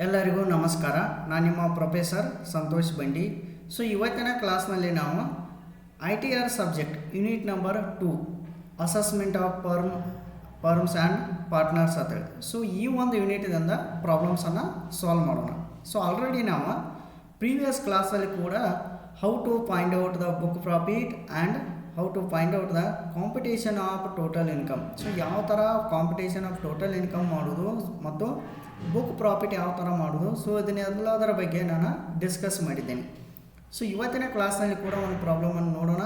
ಎಲ್ಲರಿಗೂ ನಮಸ್ಕಾರ. ನಾನು ನಿಮ್ಮ ಪ್ರೊಫೆಸರ್ ಸಂತೋಷ್ ಬಂಡಿ. ಸೊ ಇವತ್ತಿನ ಕ್ಲಾಸ್ನಲ್ಲಿ ನಾವು ITR subject unit number 2 assessment of firms and partners ಅಂತೇಳಿ. ಸೊ ಈ ಒಂದು ಯೂನಿಟಿಂದ ಪ್ರಾಬ್ಲಮ್ಸನ್ನು ಸಾಲ್ವ್ ಮಾಡೋಣ. ಸೊ ಆಲ್ರೆಡಿ ನಾವು ಪ್ರೀವಿಯಸ್ ಕ್ಲಾಸಲ್ಲಿ ಕೂಡ how to find out the book profit and how to find out the computation of total income. So ಯಾವ ಥರ ಕಾಂಪಿಟೇಷನ್ ಆಫ್ ಟೋಟಲ್ ಇನ್ಕಮ್ ಮಾಡೋದು ಮತ್ತು ಬುಕ್ ಪ್ರಾಫಿಟ್ ಯಾವ ಥರ ಮಾಡೋದು, ಸೊ ಇದನ್ನೆಲ್ಲದರ ಬಗ್ಗೆ ನಾನು ಡಿಸ್ಕಸ್ ಮಾಡಿದ್ದೇನೆ. ಸೊ ಇವತ್ತಿನ ಕ್ಲಾಸ್ನಲ್ಲಿ ಕೂಡ ಒಂದು ಪ್ರಾಬ್ಲಮನ್ನು ನೋಡೋಣ.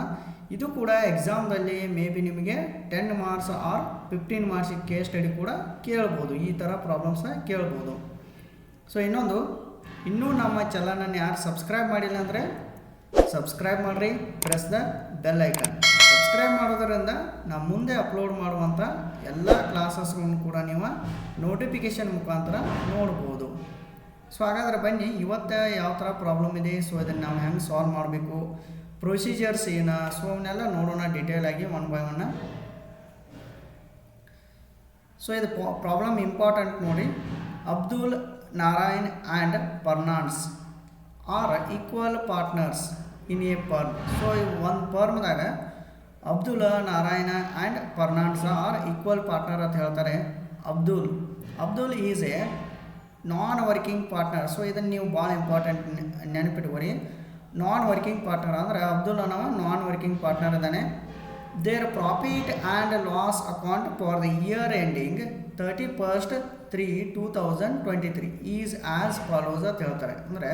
ಇದು ಕೂಡ ಎಕ್ಸಾಮ್ದಲ್ಲಿ ಮೇ ಬಿ ನಿಮಗೆ 10 marks or 15 marks case study ಕೂಡ ಕೇಳ್ಬೋದು. ಈ ಥರ ಪ್ರಾಬ್ಲಮ್ಸ್ನ ಕೇಳ್ಬೋದು. ಸೊ ಇನ್ನೂ ನಮ್ಮ ಚಾನಲನ್ನು ಯಾರು ಸಬ್ಸ್ಕ್ರೈಬ್ ಮಾಡಿಲ್ಲ ಅಂದರೆ ಸಬ್ಸ್ಕ್ರೈಬ್ ಮಾಡಿರಿ, press the bell icon. Subscribe ಮಾಡೋದರಿಂದ ನಾವು ಮುಂದೆ ಅಪ್ಲೋಡ್ ಮಾಡುವಂಥ ಎಲ್ಲ ಕ್ಲಾಸಸ್ಗಳನ್ನು ಕೂಡ ನೀವು ನೋಟಿಫಿಕೇಷನ್ ಮುಖಾಂತರ ನೋಡ್ಬೋದು. ಸೊ ಹಾಗಾದರೆ ಬನ್ನಿ, ಇವತ್ತು ಯಾವ ಥರ ಪ್ರಾಬ್ಲಮ್ ಇದೆ, ಸೊ ಇದನ್ನು ನಾವು ಹೆಂಗೆ ಸಾಲ್ವ್ ಮಾಡಬೇಕು, ಪ್ರೊಸೀಜರ್ಸ್ ಏನು, ಸೊ ಅವನ್ನೆಲ್ಲ ನೋಡೋಣ ಡೀಟೇಲ್ ಆಗಿ ಒನ್ ಬೈ ಒನ್. ಸೊ ಇದು ಪ್ರಾಬ್ಲಮ್ ಇಂಪಾರ್ಟೆಂಟ್ ನೋಡಿ. Abdul Narayan and Fernandes are equal partners in a firm. So ಒಂದು ಫರ್ಮ್ದಾಗ Abdul Narayana and Fernandes are equal partner ಅಂತ ಹೇಳ್ತಾರೆ. Abdul is a non working partner. So ಇದನ್ನು ನೀವು ಭಾಳ ಇಂಪಾರ್ಟೆಂಟ್ ನೆನಪಿಟ್ಕೊರಿ. ನಾನ್ ವರ್ಕಿಂಗ್ ಪಾರ್ಟ್ನರ್ ಅಂದರೆ ಅಬ್ದುಲ್ ಅನ್ನೋ ನಾನ್ ವರ್ಕಿಂಗ್ ಪಾರ್ಟ್ನರ್ ಇದ್ದಾನೆ. Their profit and loss account for the year ending 31/3/2023 is as follows ಅಂತ ಹೇಳ್ತಾರೆ. ಅಂದರೆ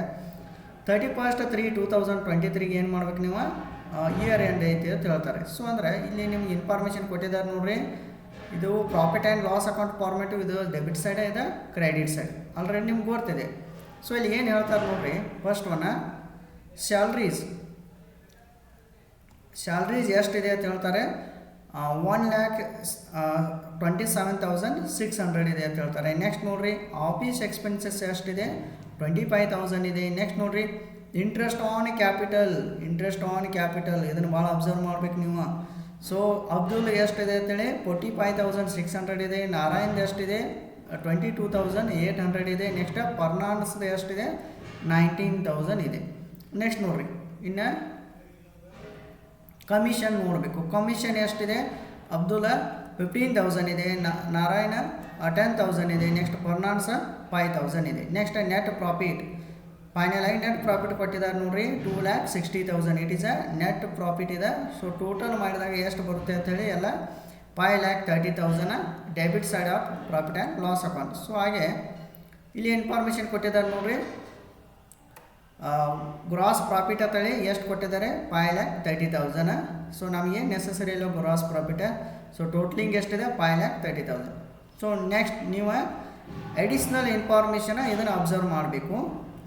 31/3/2023 ಏನು ಮಾಡ್ಬೇಕು ನೀವು, ಇಯರ್ ಎಂಡ್ ಐತಿ ಅಂತ ಹೇಳ್ತಾರೆ. ಸೊ ಅಂದರೆ ಇಲ್ಲಿ ನಿಮ್ಗೆ ಇನ್ಫಾರ್ಮೇಷನ್ ಕೊಟ್ಟಿದ್ದಾರೆ ನೋಡ್ರಿ. ಇದು profit and loss account formative, ಇದು ಡೆಬಿಟ್ ಸೈಡ್ ಇದೆ, ಕ್ರೆಡಿಟ್ ಸೈಡ್ ಆಲ್ರೆಡಿ ನಿಮ್ಗೆ ಗೊತ್ತಿದೆ. ಸೊ ಇಲ್ಲಿ ಏನು ಹೇಳ್ತಾರೆ ನೋಡ್ರಿ, ಫಸ್ಟ್ ಸ್ಯಾಲ್ರೀಸ್ ಎಷ್ಟಿದೆ ಅಂತ ಹೇಳ್ತಾರೆ. 1,27,600 ಇದೆ ಅಂತ ಹೇಳ್ತಾರೆ. ನೆಕ್ಸ್ಟ್ ನೋಡ್ರಿ, ಆಫೀಸ್ ಎಕ್ಸ್ಪೆನ್ಸಸ್ ಎಷ್ಟಿದೆ, 25,000 ಇದೆ. ನೆಕ್ಸ್ಟ್ ನೋಡ್ರಿ, ಇಂಟ್ರೆಸ್ಟ್ ಆನ್ ಕ್ಯಾಪಿಟಲ್ ಇದನ್ನು ಭಾಳ ಅಬ್ಸರ್ವ್ ಮಾಡ್ಬೇಕು ನೀವು. ಸೊ ಅಬ್ದುಲ್ ಎಷ್ಟಿದೆ ಅಂತೇಳಿ 45,600 ಇದೆ. ನಾರಾಯಣ್ ಎಷ್ಟಿದೆ, 22,800 ಇದೆ. ನೆಕ್ಸ್ಟ್ ಫರ್ನಾಂಡ್ಸ್ದು ಎಷ್ಟಿದೆ, 19,000 ಇದೆ. ನೆಕ್ಸ್ಟ್ ನೋಡ್ರಿ, ಇನ್ನು ಕಮಿಷನ್ ನೋಡಬೇಕು. ಕಮಿಷನ್ ಎಷ್ಟಿದೆ, ಅಬ್ದುಲ್ 15,000 ಇದೆ, ನಾರಾಯಣ 10,000 ಇದೆ. ನೆಕ್ಸ್ಟ್ ಫರ್ನಾಂಡ್ಸ್ 5,000 ಇದೆ. ನೆಕ್ಸ್ಟ್ ನೆಟ್ ಪ್ರಾಫಿಟ್, ಫೈನಲ್ ಆಗಿ ನೆಟ್ ಪ್ರಾಫಿಟ್ ಕೊಟ್ಟಿದ್ದಾರೆ ನೋಡ್ರಿ, 2,60,000. It is a net profit ಇದೆ. ಸೊ ಟೋಟಲ್ ಮಾಡಿದಾಗ ಎಷ್ಟು ಬರುತ್ತೆ ಅಂತೇಳಿ ಎಲ್ಲ 5,30,000 debit side of profit and loss account. So ಹಾಗೆ ಇಲ್ಲಿ ಇನ್ಫಾರ್ಮೇಷನ್ ಕೊಟ್ಟಿದ್ದಾರೆ ನೋಡ್ರಿ, ಗ್ರಾಸ್ ಪ್ರಾಫಿಟ್ ಅಂತೇಳಿ ಎಷ್ಟು ಕೊಟ್ಟಿದ್ದಾರೆ, 5,30,000. ಸೊ ನಮಗೆ ನೆಸಸರಿ ಇಲ್ಲ ಗ್ರಾಸ್ ಪ್ರಾಫಿಟ್. ಸೊ ಟೋಟ್ಲಿಂಗ್ ಎಷ್ಟಿದೆ, 5,30,000. ಸೊ ನೆಕ್ಸ್ಟ್ ನೀವು ಅಡಿಷ್ನಲ್ ಇನ್ಫಾರ್ಮೇಷನ್ ಇದನ್ನು ಅಬ್ಸರ್ವ್ ಮಾಡಬೇಕು.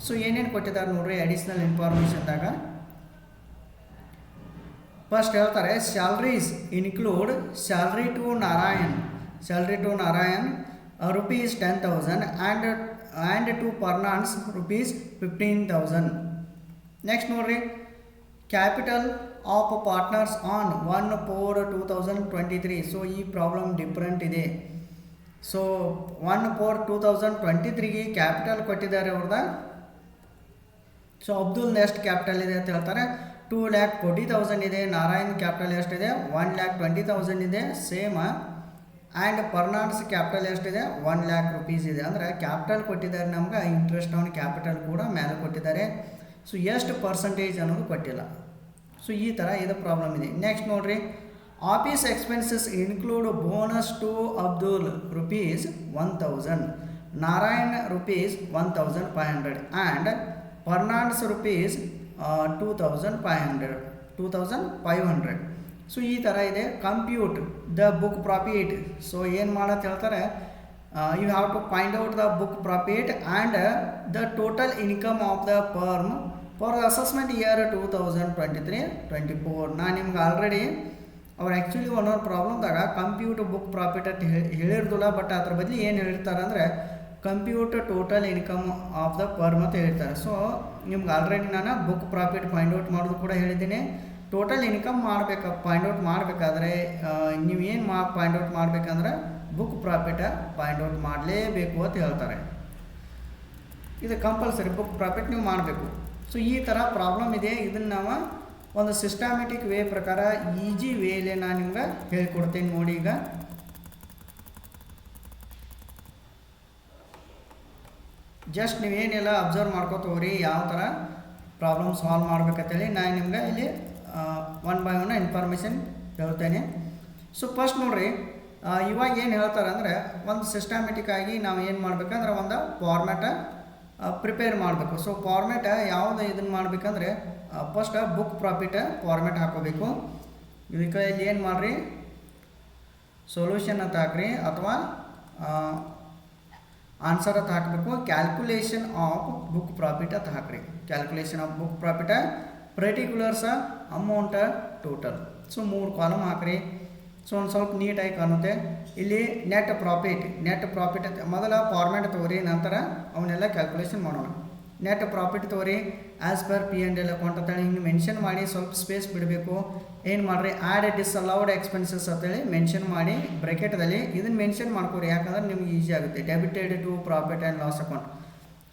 ಸೊ ಏನೇನು ಕೊಟ್ಟಿದ್ದಾರೆ ನೋಡ್ರಿ ಅಡಿಷ್ನಲ್ ಇನ್ಫಾರ್ಮೇಷನ್ದಾಗ. ಫಸ್ಟ್ ಹೇಳ್ತಾರೆ, salaries include salary to Narayan rupees 10,000 and to Fernandes rupees 15,000. Next ನೋಡ್ರಿ, capital of partners on 1/4/2023. So ಈ ಪ್ರಾಬ್ಲಮ್ ಡಿಫ್ರೆಂಟ್ ಇದೆ. ಸೊ 1/4/2023 ಕ್ಯಾಪಿಟಲ್ ಕೊಟ್ಟಿದ್ದಾರೆ ಅವ್ರದ. ಸೊ ಅಬ್ದುಲ್ ಎಷ್ಟು ಕ್ಯಾಪಿಟಲ್ ಇದೆ ಅಂತ ಹೇಳ್ತಾರೆ, 2,40,000 ಇದೆ. ನಾರಾಯಣ್ ಕ್ಯಾಪಿಟಲ್ ಎಷ್ಟಿದೆ, 1,20,000 ಇದೆ ಸೇಮ್. ಆ್ಯಂಡ್ ಫರ್ನಾಂಡ್ಸ್ ಕ್ಯಾಪಿಟಲ್ ಎಷ್ಟಿದೆ, 1,00,000 rupees ಇದೆ. ಅಂದರೆ ಕ್ಯಾಪಿಟಲ್ ಕೊಟ್ಟಿದ್ದಾರೆ ನಮ್ಗೆ, ಇಂಟ್ರೆಸ್ಟ್ ಆನ್ ಕ್ಯಾಪಿಟಲ್ ಕೂಡ ಮೇಲೆ ಕೊಟ್ಟಿದ್ದಾರೆ. ಸೊ ಎಷ್ಟು ಪರ್ಸೆಂಟೇಜ್ ಅನ್ನೋದು ಕೊಟ್ಟಿಲ್ಲ. ಸೊ ಈ ಥರ ಇದು ಪ್ರಾಬ್ಲಮ್ ಇದೆ. ನೆಕ್ಸ್ಟ್ ನೋಡ್ರಿ, office expenses include bonus to Abdul rupees 1,000, Narayan rupees 1,500 and Fernandes rupees 2,500. So ಈ ಥರ ಇದೆ. Compute the book profit. So ಏನು ಮಾಡತ್ತೆ ಹೇಳ್ತಾರೆ, you have to find out the book profit and the total income of the firm for the assessment year 2023-24. ನಾನು ನಿಮ್ಗೆ already ಅವ್ರು actually ಒಂದೊಂದು ಪ್ರಾಬ್ಲಮ್ದಾಗ ಕಂಪ್ಯೂಟ್ ಬುಕ್ ಪ್ರಾಫಿಟ್ ಅಂತ ಹೇಳಿರ್ದಿಲ್ಲ, ಬಟ್ ಅದ್ರ ಬದಲು ಏನು ಹೇಳಿರ್ತಾರೆ ಅಂದರೆ compute total income of the firm ಅಂತ ಹೇಳ್ತಾರೆ. ಸೊ ನಿಮ್ಗೆ ಆಲ್ರೆಡಿ ನಾನು ಬುಕ್ ಪ್ರಾಫಿಟ್ ಫೈಂಡ್ ಔಟ್ ಮಾಡೋದು ಕೂಡ ಹೇಳಿದ್ದೀನಿ. ಟೋಟಲ್ ಇನ್ಕಮ್ ಫೈಂಡ್ ಔಟ್ ಮಾಡಬೇಕಾದ್ರೆ ನೀವೇನು ಫೈಂಡ್ ಔಟ್ ಮಾಡಬೇಕಂದ್ರೆ ಬುಕ್ ಪ್ರಾಫಿಟ್ ಫೈಂಡ್ ಔಟ್ ಮಾಡಲೇಬೇಕು ಅಂತ ಹೇಳ್ತಾರೆ. ಇದು ಕಂಪಲ್ಸರಿ ಬುಕ್ ಪ್ರಾಫಿಟ್ ನೀವು ಮಾಡಬೇಕು. ಸೊ ಈ ಥರ ಪ್ರಾಬ್ಲಮ್ ಇದೆ. ಇದನ್ನು ನಾವು ಒಂದು ಸಿಸ್ಟಮ್ಯಾಟಿಕ್ ವೇ ಪ್ರಕಾರ ಈಜಿ ವೇಲೆ ನಾನು ನಿಮ್ಗೆ ಹೇಳ್ಕೊಡ್ತೀನಿ ನೋಡಿ. ಈಗ ಜಸ್ಟ್ ನೀವೇನೆಲ್ಲ ಅಬ್ಸರ್ವ್ ಮಾಡ್ಕೋತ ಹೋಗ್ರಿ ಯಾವ ಥರ ಪ್ರಾಬ್ಲಮ್ ಸಾಲ್ವ್ ಮಾಡ್ಬೇಕಂತೇಳಿ ನಾನು ನಿಮ್ಗೆ ಇಲ್ಲಿ ಒನ್ ಬೈ ಒನ್ ಇನ್ಫಾರ್ಮೇಷನ್ ಹೇಳ್ತೇನೆ. ಸೊ ಫಸ್ಟ್ ನೋಡಿರಿ, ಇವಾಗ ಏನು ಹೇಳ್ತಾರೆ ಅಂದರೆ ಒಂದು ಸಿಸ್ಟಮ್ಯಾಟಿಕ್ ಆಗಿ ನಾವು ಏನು ಮಾಡಬೇಕಂದ್ರೆ ಒಂದು ಫಾರ್ಮ್ಯಾಟ ಪ್ರಿಪೇರ್ ಮಾಡಬೇಕು. ಸೊ ಫಾರ್ಮ್ಯಾಟ ಯಾವುದು ಇದನ್ನು ಮಾಡಬೇಕಂದ್ರೆ ಫಸ್ಟ್ ಬುಕ್ ಪ್ರಾಫಿಟ್ ಫಾರ್ಮ್ಯಾಟ್ ಹಾಕೋಬೇಕು. ಇದಕ್ಕೆ ಇಲ್ಲಿ ಏನು ಮಾಡಿರಿ, ಸೊಲ್ಯೂಷನ್ ಅಂತ ಹಾಕ್ರಿ ಅಥವಾ ಆನ್ಸರ್ ಅಂತ ಹಾಕಬೇಕು. ಕ್ಯಾಲ್ಕುಲೇಷನ್ ಆಫ್ ಬುಕ್ ಪ್ರಾಫಿಟ್ ಅಂತ ಹಾಕ್ರಿ. Calculation of book profit, particulars, amount, total. So 3 column ಹಾಕ್ರಿ. ಸೊ ಒಂದು ಸ್ವಲ್ಪ ನೀಟಾಗಿ ಕಾಣುತ್ತೆ. ಇಲ್ಲಿ ನೆಟ್ ಪ್ರಾಫಿಟ್ ಅಂತ ಮೊದಲ ಫಾರ್ಮ್ಯಾಟ್ ತೊಗೊರಿ, ನಂತರ ಅವನ್ನೆಲ್ಲ ಕ್ಯಾಲ್ಕುಲೇಷನ್ ಮಾಡೋಣ. ನೆಟ್ ಪ್ರಾಫಿಟ್ ತೊಗೊರಿ ಆ್ಯಸ್ ಪರ್ P&L ಅಕೌಂಟ್ ಅಂತೇಳಿ ಹಿಂಗೆ ಮೆನ್ಷನ್ ಮಾಡಿ ಸ್ವಲ್ಪ ಸ್ಪೇಸ್ ಬಿಡಬೇಕು. ಏನು ಮಾಡಿರಿ, ಆ್ಯಡ್ ಡಿಸ್ಅಲೌಡ್ ಎಕ್ಸ್ಪೆನ್ಸಸ್ ಅಂತೇಳಿ ಮೆನ್ಷನ್ ಮಾಡಿ ಬ್ರ್ಯಾಕೆಟಲ್ಲಿ ಇದನ್ನು ಮೆನ್ಷನ್ ಮಾಡ್ಕೊರಿ. ಯಾಕಂದ್ರೆ ನಿಮ್ಗೆ ಈಸಿ ಆಗುತ್ತೆ. Debited to profit and loss account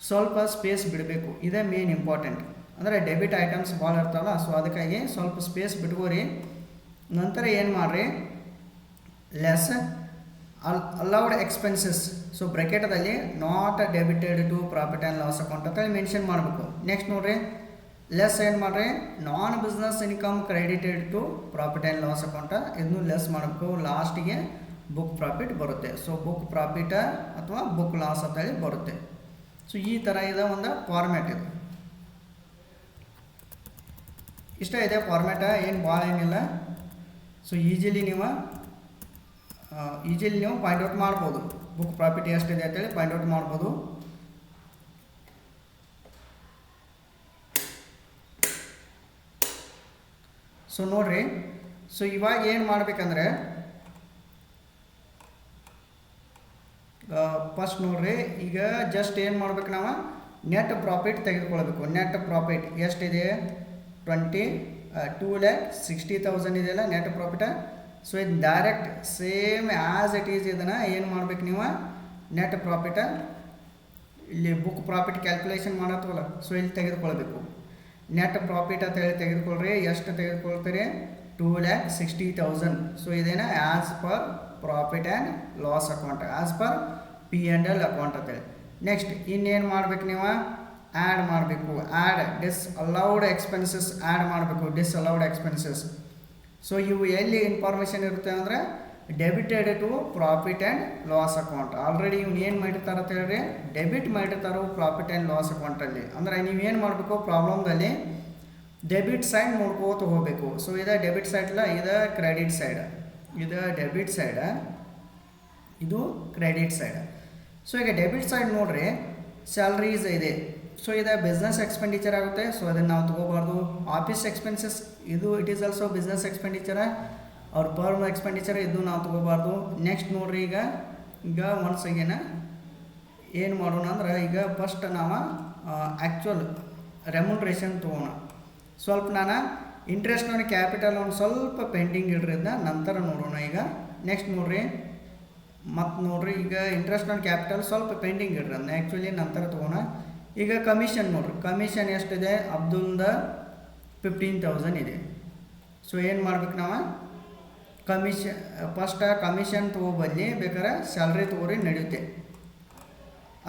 ಸ್ವಲ್ಪ ಸ್ಪೇಸ್ ಬಿಡಬೇಕು. ಇದೇ ಮೇನ್ ಇಂಪಾರ್ಟೆಂಟ್. ಅಂದರೆ ಡೆಬಿಟ್ ಐಟಮ್ಸ್ ಭಾಳ ಇರ್ತಾವಲ್ಲ, ಸೊ ಅದಕ್ಕಾಗಿ ಸ್ವಲ್ಪ ಸ್ಪೇಸ್ ಬಿಟ್ಕೋರಿ. ನಂತರ ಏನು ಮಾಡಿರಿ, ಲೆಸ್ ಅಲೌಡ್ ಎಕ್ಸ್ಪೆನ್ಸಸ್, ಸೊ ಬ್ರ್ಯಾಕೆಟಲ್ಲಿ not debited to profit and loss account ಅಂತೇಳಿ ಮೆನ್ಷನ್ ಮಾಡಬೇಕು. ನೆಕ್ಸ್ಟ್ ನೋಡಿರಿ, ಲೆಸ್ ಏನು ಮಾಡಿರಿ, non business income credited to profit and loss account, ಇದನ್ನು ಲೆಸ್ ಮಾಡಬೇಕು. ಲಾಸ್ಟಿಗೆ ಬುಕ್ ಪ್ರಾಫಿಟ್ ಬರುತ್ತೆ. ಸೊ ಬುಕ್ ಪ್ರಾಫಿಟ ಅಥವಾ ಬುಕ್ ಲಾಸ್ ಅಂತೇಳಿ ಬರುತ್ತೆ. ಸೊ ಈ ಥರ ಇದೆ ಒಂದು ಫಾರ್ಮ್ಯಾಟ್. ಇದು ಇಷ್ಟ ಇದೆ ಫಾರ್ಮ್ಯಾಟ, ಏನು ಭಾಳ ಏನಿಲ್ಲ. ಸೊ ಈಜಿಲಿ ನೀವು ಪಾಯಿಂಟ್ ಔಟ್ ಮಾಡ್ಬೋದು. ಬುಕ್ ಪ್ರಾಫಿಟ್ ಎಷ್ಟಿದೆ ಅಂತೇಳಿ ಪಾಯಿಂಟ್ ಔಟ್ ಮಾಡ್ಬೋದು. ಸೊ ನೋಡ್ರಿ, ಸೊ ಇವಾಗ ಏನು ಮಾಡ್ಬೇಕಂದ್ರೆ ಫಸ್ಟ್ ನೋಡ್ರಿ, ಈಗ ಜಸ್ಟ್ ಏನು ಮಾಡ್ಬೇಕು, ನಾವು ನೆಟ್ ಪ್ರಾಫಿಟ್ ತೆಗೆದುಕೊಳ್ಬೇಕು. ನೆಟ್ ಪ್ರಾಫಿಟ್ ಎಷ್ಟಿದೆ, 2,60,000 ಇದೆಯಲ್ಲ ನೆಟ್ ಪ್ರಾಫಿಟ. ಸೊ ಇದು direct same as it is ಇದನ್ನು ಏನು ಮಾಡ್ಬೇಕು, ನೀವು ನೆಟ್ ಪ್ರಾಫಿಟ ಇಲ್ಲಿ ಬುಕ್ ಪ್ರಾಫಿಟ್ ಕ್ಯಾಲ್ಕುಲೇಷನ್ ಮಾಡತ್ತವಲ್ಲ, ಸೊ ಇಲ್ಲಿ ತೆಗೆದುಕೊಳ್ಬೇಕು. ನೆಟ್ ಪ್ರಾಫಿಟ್ ಅಂತ ಹೇಳಿ ತೆಗೆದುಕೊಳ್ರಿ. ಎಷ್ಟು ತೆಗೆದುಕೊಳ್ತೀರಿ, 2,60,000. ಸೊ ಇದೇನ as per profit and loss account, as per P&L account ಅಂತೇಳಿ. ನೆಕ್ಸ್ಟ್ ಇನ್ನೇನು ಮಾಡ್ಬೇಕು, ನೀವು ಆ್ಯಡ್ ಮಾಡಬೇಕು. ಆ್ಯಡ್ ಡಿಸ್ಅಲೌಡ್ ಎಕ್ಸ್ಪೆನ್ಸಸ್ ಆ್ಯಡ್ ಮಾಡಬೇಕು. ಡಿಸ್ಅಲೌಡ್ ಎಕ್ಸ್ಪೆನ್ಸಸ್, ಸೊ ಇವು ಎಲ್ಲಿ ಇನ್ಫಾರ್ಮೇಷನ್ ಇರುತ್ತೆ ಅಂದರೆ debited to profit and loss account. Already ಇವ್ನು ಏನು ಮಾಡಿರ್ತಾರೆ ಅಂತ ಹೇಳಿದ್ರೆ ಡೆಬಿಟ್ ಮಾಡಿರ್ತಾರೋ ಪ್ರಾಫಿಟ್ ಆ್ಯಂಡ್ ಲಾಸ್ ಅಕೌಂಟಲ್ಲಿ. ಅಂದರೆ ನೀವೇನು ಮಾಡಬೇಕು, ಪ್ರಾಬ್ಲಮ್ದಲ್ಲಿ ಡೆಬಿಟ್ ಸೈಡ್ ನೋಡ್ಕೋತ ಹೋಗಬೇಕು. ಸೊ ಇದು ಡೆಬಿಟ್ ಸೈಡ್ ಇಲ್ಲ, ಇದು ಕ್ರೆಡಿಟ್ ಸೈಡ್. ಇದು ಡೆಬಿಟ್ ಸೈಡ್, ಇದು ಕ್ರೆಡಿಟ್ ಸೈಡ್. ಸೊ ಈಗ ಡೆಬಿಟ್ ಸೈಡ್ ನೋಡ್ರಿ, ಸ್ಯಾಲ್ರೀಸ್ ಇದೆ. ಸೊ ಇದು ಬಿಸ್ನೆಸ್ ಎಕ್ಸ್ಪೆಂಡಿಚರ್ ಆಗುತ್ತೆ. ಸೊ ಅದನ್ನು ನಾವು ತೊಗೋಬಾರ್ದು. ಆಫೀಸ್ ಎಕ್ಸ್ಪೆನ್ಸಸ್, ಇದು ಇಟ್ ಈಸ್ ಆಲ್ಸೋ ಬಿಸ್ನೆಸ್ ಎಕ್ಸ್ಪೆಂಡಿಚರ. ಅವ್ರ ಪರ್ಮ್ ಎಕ್ಸ್ಪೆಂಡಿಚರ್, ಇದು ನಾವು ತೊಗೋಬಾರ್ದು. ನೆಕ್ಸ್ಟ್ ನೋಡ್ರಿ, ಈಗ ಒನ್ಸ್ ಅಗೇನ ಏನು ಮಾಡೋಣ ಅಂದ್ರೆ, ಈಗ ಫಸ್ಟ್ ನಾವು ಆ್ಯಕ್ಚುಲ್ ರೆಮ್ಯುನರೇಷನ್ ತೊಗೋಣ. ಸ್ವಲ್ಪ ನಾನು ಇಂಟ್ರೆಸ್ಟ್ ಆನ್ ಕ್ಯಾಪಿಟಲ್ ಒಂದು ಸ್ವಲ್ಪ ಪೆಂಡಿಂಗ್ ಇಡ್ರಿದ್ದ ನಂತರ ನೋಡೋಣ. ಈಗ ನೆಕ್ಸ್ಟ್ ನೋಡ್ರಿ, ಮತ್ತು ನೋಡ್ರಿ, ಈಗ ಇಂಟ್ರೆಸ್ಟ್ ಆನ್ ಕ್ಯಾಪಿಟಲ್ ಸ್ವಲ್ಪ ಪೆಂಡಿಂಗ್ ಇಡ್ರಿ, ಅದನ್ನ ಆ್ಯಕ್ಚುಲಿ ನಂತರ ತೊಗೋಣ. ಈಗ ಕಮಿಷನ್ ನೋಡ್ರಿ, ಕಮಿಷನ್ ಎಷ್ಟಿದೆ, ಅಬ್ದುಲ್ದ 15,000 ಇದೆ. ಸೊ ಏನು ಮಾಡ್ಬೇಕು, ನಾವು ಫಸ್ಟ್ ಕಮಿಷನ್ ತೊಗೊಬಲ್ಲಿ ಬೇಕಾದ್ರೆ ಸ್ಯಾಲ್ರಿ ತೊಗೊರಿ ನಡೆಯುತ್ತೆ.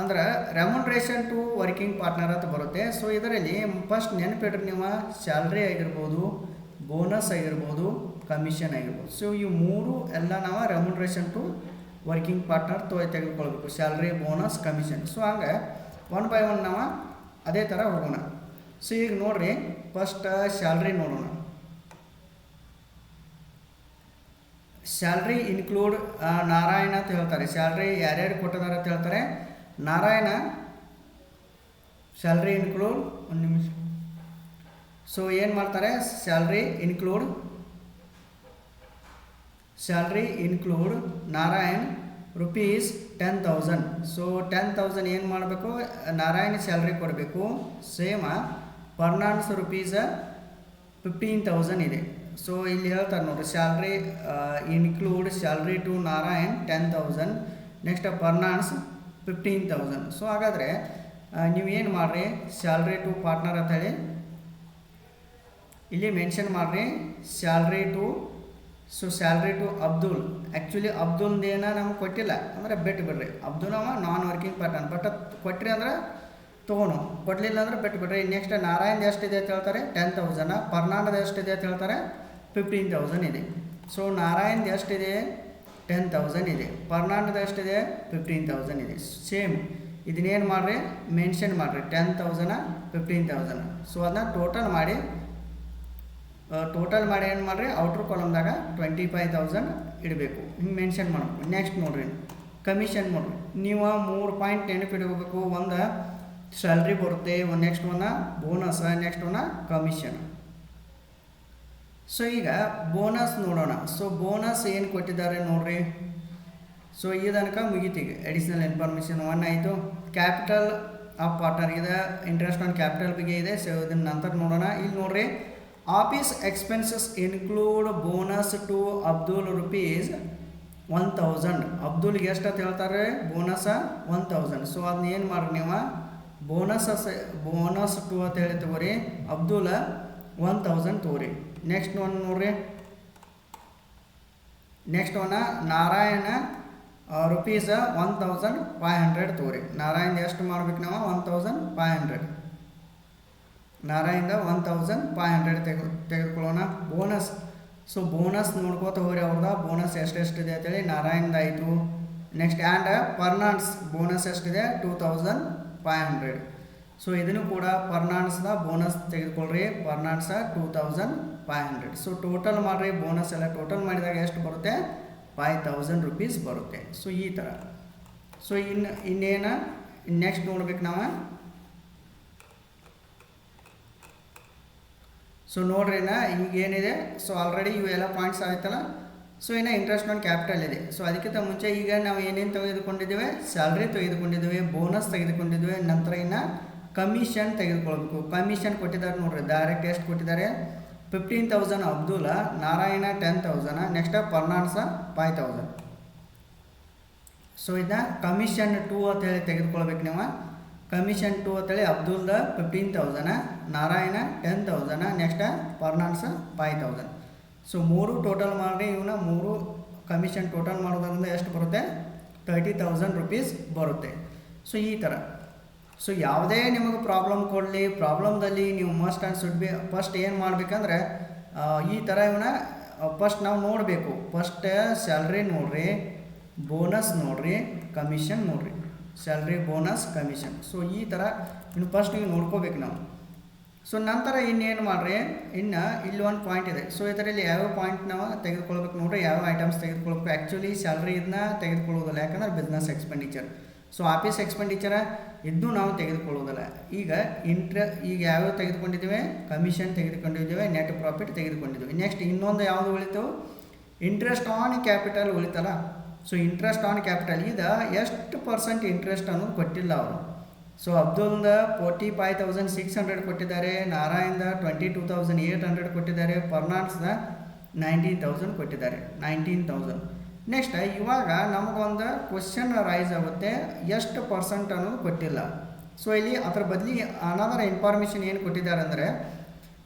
ಅಂದ್ರೆ ರೆಮ್ಯುನರೇಷನ್ ಟು ವರ್ಕಿಂಗ್ ಪಾರ್ಟ್ನರ್ ಅಂತ ಬರುತ್ತೆ. ಸೊ ಇದರಲ್ಲಿ ಫಸ್ಟ್ ನೆನಪಿಡ್ರಿ, ನೀವು ಸ್ಯಾಲ್ರಿ ಆಗಿರ್ಬೋದು, ಬೋನಸ್ ಆಗಿರ್ಬೋದು, ಕಮಿಷನ್ ಆಗಿರ್ಬೋದು. ಸೊ ಇವು ಮೂರು ಎಲ್ಲ ನಾವು ರೆಮ್ಯುನರೇಷನ್ ಟು ವರ್ಕಿಂಗ್ ಪಾರ್ಟ್ನರ್ ತೆಗೆದುಕೊಳ್ಬೇಕು. Salary, bonus, commission. ಸೊ ಹಂಗೆ ಒನ್ ಬೈ ಒನ್ ನಾವು ಅದೇ ಥರ ಹೋಗೋಣ. ಸೊ ಈಗ ನೋಡ್ರಿ, ಫಸ್ಟ್ ಸ್ಯಾಲ್ರಿ ನೋಡೋಣ. ಸ್ಯಾಲ್ರಿ ಇನ್ಕ್ಲೂಡ್ ನಾರಾಯಣ ಅಂತ ಹೇಳ್ತಾರೆ. ಸ್ಯಾಲ್ರಿ ಯಾರ್ಯಾರು ಕೊಟ್ಟಿದ್ದಾರೆ ಅಂತ ಹೇಳ್ತಾರೆ, ನಾರಾಯಣ ಸ್ಯಾಲ್ರಿ ಇನ್ಕ್ಲೂಡ್, ಒಂದು ನಿಮಿಷ. ಸೊ ಏನು ಮಾಡ್ತಾರೆ, salary include Narayan rupees 10,000. So 10,000 ಏನು ಮಾಡಬೇಕು, ನಾರಾಯಣ ಸ್ಯಾಲ್ರಿ ಕೊಡಬೇಕು. ಸೇಮ ಪರ್ನಾನ್ಸ್ ರುಪೀಸ್ 15,000 ಇದೆ. ಸೊ ಇಲ್ಲಿ ಹೇಳ್ತಾರೆ ನೋಡಿರಿ, salary include salary to Narayan 10,000, next Fernandes 15,000. So ಹಾಗಾದರೆ ನೀವೇನು ಮಾಡಿರಿ ಸ್ಯಾಲ್ರಿ ಟು ಪಾರ್ಟ್ನರ್ ಅಂತೇಳಿ ಇಲ್ಲಿ ಮೆನ್ಷನ್ ಮಾಡಿರಿ salary to. So salary to Abdul. Actually ಅಬ್ದುಲ್ದೇನ ನಮ್ಗೆ ಕೊಟ್ಟಿಲ್ಲ ಅಂದರೆ ಬಿಟ್ಟು ಬಿಡ್ರಿ. ಅಬ್ದುಲ್ ಅವ ನಾನ್ ವರ್ಕಿಂಗ್ ಪಾರ್ಟ್ನರ್, ಬಟ್ ಕೊಟ್ರಿ ಅಂದ್ರೆ ತೊಗೊನು, ಕೊಡಲಿಲ್ಲ ಅಂದ್ರೆ ಬಿಟ್ಟು ಬಿಡ್ರಿ. ನೆಕ್ಸ್ಟ್ ನಾರಾಯಣ್ ಎಷ್ಟಿದೆ ಅಂತ ಹೇಳ್ತಾರೆ 10,000, ಪರ್ನಾಂಡದ ಎಷ್ಟಿದೆ ಅಂತ ಹೇಳ್ತಾರೆ 15,000 ಇದೆ. ಸೊ ನಾರಾಯಣ್ ಎಷ್ಟಿದೆ 10,000 ಇದೆ, ಪರ್ನಾಂಡದ ಎಷ್ಟಿದೆ 15,000 ಇದೆ. ಸೇಮ್ ಇದನ್ನೇನು ಮಾಡಿರಿ ಮೆನ್ಷನ್ ಮಾಡಿರಿ 10,000 15,000. ಸೊ ಅದನ್ನ ಟೋಟಲ್ ಮಾಡಿ ಏನು ಮಾಡಿರಿ ಔಟ್ರ್ ಕಾಲಮ್ದಾಗ 25,000 ಇಡಬೇಕು, ಹಿಂಗೆ ಮೆನ್ಷನ್ ಮಾಡಬೇಕು. ನೆಕ್ಸ್ಟ್ ನೋಡಿರಿ ಕಮಿಷನ್ ನೋಡಿರಿ. ನೀವು 3 ಪಾಯಿಂಟ್ ನೆನಪಿಡಬೇಕು. ಒಂದು ಸ್ಯಾಲ್ರಿ ಬರುತ್ತೆ, next one bonus, next one commission. So ಈಗ ಬೋನಸ್ ನೋಡೋಣ. ಸೊ ಬೋನಸ್ ಏನು ಕೊಟ್ಟಿದ್ದಾರೆ ನೋಡ್ರಿ. ಸೊ ಈ ತನಕ ಮುಗೀತಿಗೆ ಅಡಿಷ್ನಲ್ ಇನ್ಫಾರ್ಮೇಷನ್ 1 ಆಯಿತು. ಕ್ಯಾಪಿಟಲ್ ಆಫ್ ಪಾರ್ಟ್ನರ್ ಇದೆ, ಇಂಟ್ರೆಸ್ಟ್ ಆನ್ ಕ್ಯಾಪಿಟಲ್ ಬಗ್ಗೆ ಇದೆ. ಸೊ ಇದನ್ನ ನಂತರ ನೋಡೋಣ. ಇಲ್ಲಿ ನೋಡ್ರಿ office expenses include bonus to Abdul rupees 1,000. ಅಬ್ದುಲ್ಗೆ ಎಷ್ಟು ಅಂತ ಹೇಳ್ತಾರೆ ಬೋನಸ್ 1,000. ಸೊ ಅದನ್ನ ಏನು ಮಾಡ್ರಿ ನೀವು ಬೋನಸ್ ಟು ಅಂತ ಹೇಳಿ ತಗೋರಿ, ಅಬ್ದುಲ್ 1,000 ತಗೋರಿ. ನೆಕ್ಸ್ಟ್ ಒನ್ ನೋಡ್ರಿ, ನೆಕ್ಸ್ಟ್ ಒನ್ನ ನಾರಾಯಣ rupees 1,500 ತಗೋರಿ. ನಾರಾಯಣ ಎಷ್ಟು ಮಾಡ್ಬೇಕು ನಾವು 1,500. ನಾರಾಯಣದ 1,500 ತೆಗೆದುಕೊಳ್ಳೋಣ. ಬೋನಸ್. ಸೊ ಬೋನಸ್ ನೋಡ್ಕೋತ ಹೋಗ್ರಿ ಅವ್ರದ ಬೋನಸ್ ಎಷ್ಟೆಷ್ಟಿದೆ ಅಂತೇಳಿ. ನಾರಾಯಣದ ಆಯಿತು. ನೆಕ್ಸ್ಟ್ ಆ್ಯಂಡ್ ಪರ್ನಾಂಡ್ಸ್ ಬೋನಸ್ ಎಷ್ಟಿದೆ 2,500. ಸೊ ಇದನ್ನು ಕೂಡ ಪರ್ನಾಂಡ್ಸ್ದ ಬೋನಸ್ ತೆಗೆದುಕೊಳ್ಳ್ರಿ. ಪರ್ನಾಂಡ್ಸ 2,500. ಸೊ ಟೋಟಲ್ ಮಾಡಿರಿ ಬೋನಸ್ ಎಲ್ಲ ಟೋಟಲ್ ಮಾಡಿದಾಗ ಎಷ್ಟು ಬರುತ್ತೆ 5,000 rupees ಬರುತ್ತೆ. ಸೊ ಈ ಥರ. ಸೊ ಇನ್ನೇನು ನೆಕ್ಸ್ಟ್ ನೋಡ್ಬೇಕು ನಾವು. ಸೊ ನೋಡ್ರಿ ಈಗ ಏನಿದೆ. ಸೊ ಆಲ್ರೆಡಿ ಇವೆಲ್ಲ ಪಾಯಿಂಟ್ಸ್ ಆಯ್ತಲ್ಲ. ಸೊ ಇನ್ನು ಇಂಟ್ರೆಸ್ಟ್ ಆನ್ ಕ್ಯಾಪಿಟಲ್ ಇದೆ. ಸೊ ಅದಕ್ಕಿಂತ ಮುಂಚೆ ಈಗ ನಾವು ಏನೇನು ತೆಗೆದುಕೊಂಡಿದ್ದೇವೆ ಸ್ಯಾಲ್ರಿ ತೆಗೆದುಕೊಂಡಿದ್ದೇವೆ, ಬೋನಸ್ ತೆಗೆದುಕೊಂಡಿದ್ದೇವೆ, ನಂತರ ಇನ್ನು ಕಮಿಷನ್ ತೆಗೆದುಕೊಳ್ಬೇಕು. ಕಮಿಷನ್ ಕೊಟ್ಟಿದ್ದಾರೆ ನೋಡ್ರಿ ಡೈರೆಕ್ಟ್ ಎಷ್ಟು ಕೊಟ್ಟಿದ್ದಾರೆ 15,000 ಅಬ್ದುಲ್, ನಾರಾಯಣ 10,000, ನೆಕ್ಸ್ಟ್ ಪರ್ನಾಂಡ್ಸ 5,000. ಸೊ ಇದನ್ನ ಕಮಿಷನ್ 2 ಅಂತೇಳಿ ತೆಗೆದುಕೊಳ್ಬೇಕು ನೀವು. ಕಮಿಷನ್ 2 ಅಂತೇಳಿ ಅಬ್ದುಲ್ದ 15,000, ನಾರಾಯಣ 10,000, ನೆಕ್ಸ್ಟ್ ಪರ್ನಾಂಡ್ಸ 5,000. ಸೊ 3 ಟೋಟಲ್ ಮಾಡಿ ಇವನ್ನ 3 ಕಮಿಷನ್ ಟೋಟಲ್ ಮಾಡೋದ್ರಿಂದ ಎಷ್ಟು ಬರುತ್ತೆ 30,000 rupees ಬರುತ್ತೆ. ಸೊ ಈ ಥರ. ಸೊ ಯಾವುದೇ ನಿಮಗೆ ಪ್ರಾಬ್ಲಮ್ ಕೊಡಲಿ, ಪ್ರಾಬ್ಲಮ್ದಲ್ಲಿ ನೀವು must and should be first ಏನು ಮಾಡಬೇಕಂದ್ರೆ ಈ ಥರ ಇವನ್ನ ಫಸ್ಟ್ ನಾವು ನೋಡಬೇಕು. ಫಸ್ಟ್ ಸ್ಯಾಲ್ರಿ ನೋಡ್ರಿ, ಬೋನಸ್ ನೋಡ್ರಿ, ಕಮಿಷನ್ ನೋಡ್ರಿ. Salary, bonus, commission. ಸೊ ಈ ಥರ ಇನ್ನು ಫಸ್ಟ್ ನೀವು ನೋಡ್ಕೋಬೇಕು ನಾವು. ಸೊ ನಂತರ ಇನ್ನೇನು ಮಾಡಿರಿ, ಇನ್ನು ಇಲ್ಲಿ ಒಂದು ಪಾಯಿಂಟ್ ಇದೆ. ಸೊ ಇದರಲ್ಲಿ ಯಾವ್ಯಾವ ಪಾಯಿಂಟ್ ನಾವು ತೆಗೆದುಕೊಳ್ಬೇಕು ನೋಡ್ರಿ, ಯಾವ ಐಟಮ್ಸ್ ತೆಗೆದುಕೊಳ್ಬೇಕು. ಆ್ಯಕ್ಚುಲಿ ಸ್ಯಾಲ್ರಿ ಇದನ್ನ ತೆಗೆದುಕೊಳ್ಳೋದಿಲ್ಲ, ಯಾಕಂದ್ರೆ ಬಿಸ್ನೆಸ್ ಎಕ್ಸ್ಪೆಂಡಿಚರ್. ಸೊ ಆಫೀಸ್ ಎಕ್ಸ್ಪೆಂಡಿಚರ ಇದನ್ನು ನಾವು ತೆಗೆದುಕೊಳ್ಳೋದಿಲ್ಲ. ಈಗ ಈಗ ಯಾವ್ಯಾವ ತೆಗೆದುಕೊಂಡಿದ್ದೇವೆ ಕಮಿಷನ್ ತೆಗೆದುಕೊಂಡಿದ್ದೇವೆ, ನೆಟ್ ಪ್ರಾಫಿಟ್ ತೆಗೆದುಕೊಂಡಿದ್ದೇವೆ. ನೆಕ್ಸ್ಟ್ ಇನ್ನೊಂದು ಯಾವುದು ಉಳಿತು ಇಂಟ್ರೆಸ್ಟ್ ಆನ್ ಕ್ಯಾಪಿಟಲ್ ಉಳಿತಲ್ಲ. ಸೊ ಇಂಟ್ರೆಸ್ಟ್ ಆನ್ ಕ್ಯಾಪಿಟಲ್ ಇದು ಎಷ್ಟು % ಇಂಟ್ರೆಸ್ಟ್ ಅನ್ನೋದು ಕೊಟ್ಟಿಲ್ಲ ಅವರು. ಸೊ ಅಬ್ದುಲ್ದ 45,600 ಕೊಟ್ಟಿದ್ದಾರೆ, ನಾರಾಯಣದ 22,800 ಕೊಟ್ಟಿದ್ದಾರೆ, ಪರ್ನಾಂಡ್ಸ್ದ 19,000 ಕೊಟ್ಟಿದ್ದಾರೆ, 19,000. ನೆಕ್ಸ್ಟ್ ಇವಾಗ ನಮಗೊಂದು ಕ್ವಶನ್ ರೈಸ್ ಆಗುತ್ತೆ, ಎಷ್ಟು % ಅನ್ನೋದು ಕೊಟ್ಟಿಲ್ಲ. ಸೊ ಇಲ್ಲಿ ಅದರ ಬದಲಿ ಅನದರ್ ಇನ್ಫಾರ್ಮೇಷನ್ ಏನು ಕೊಟ್ಟಿದ್ದಾರೆ ಅಂದರೆ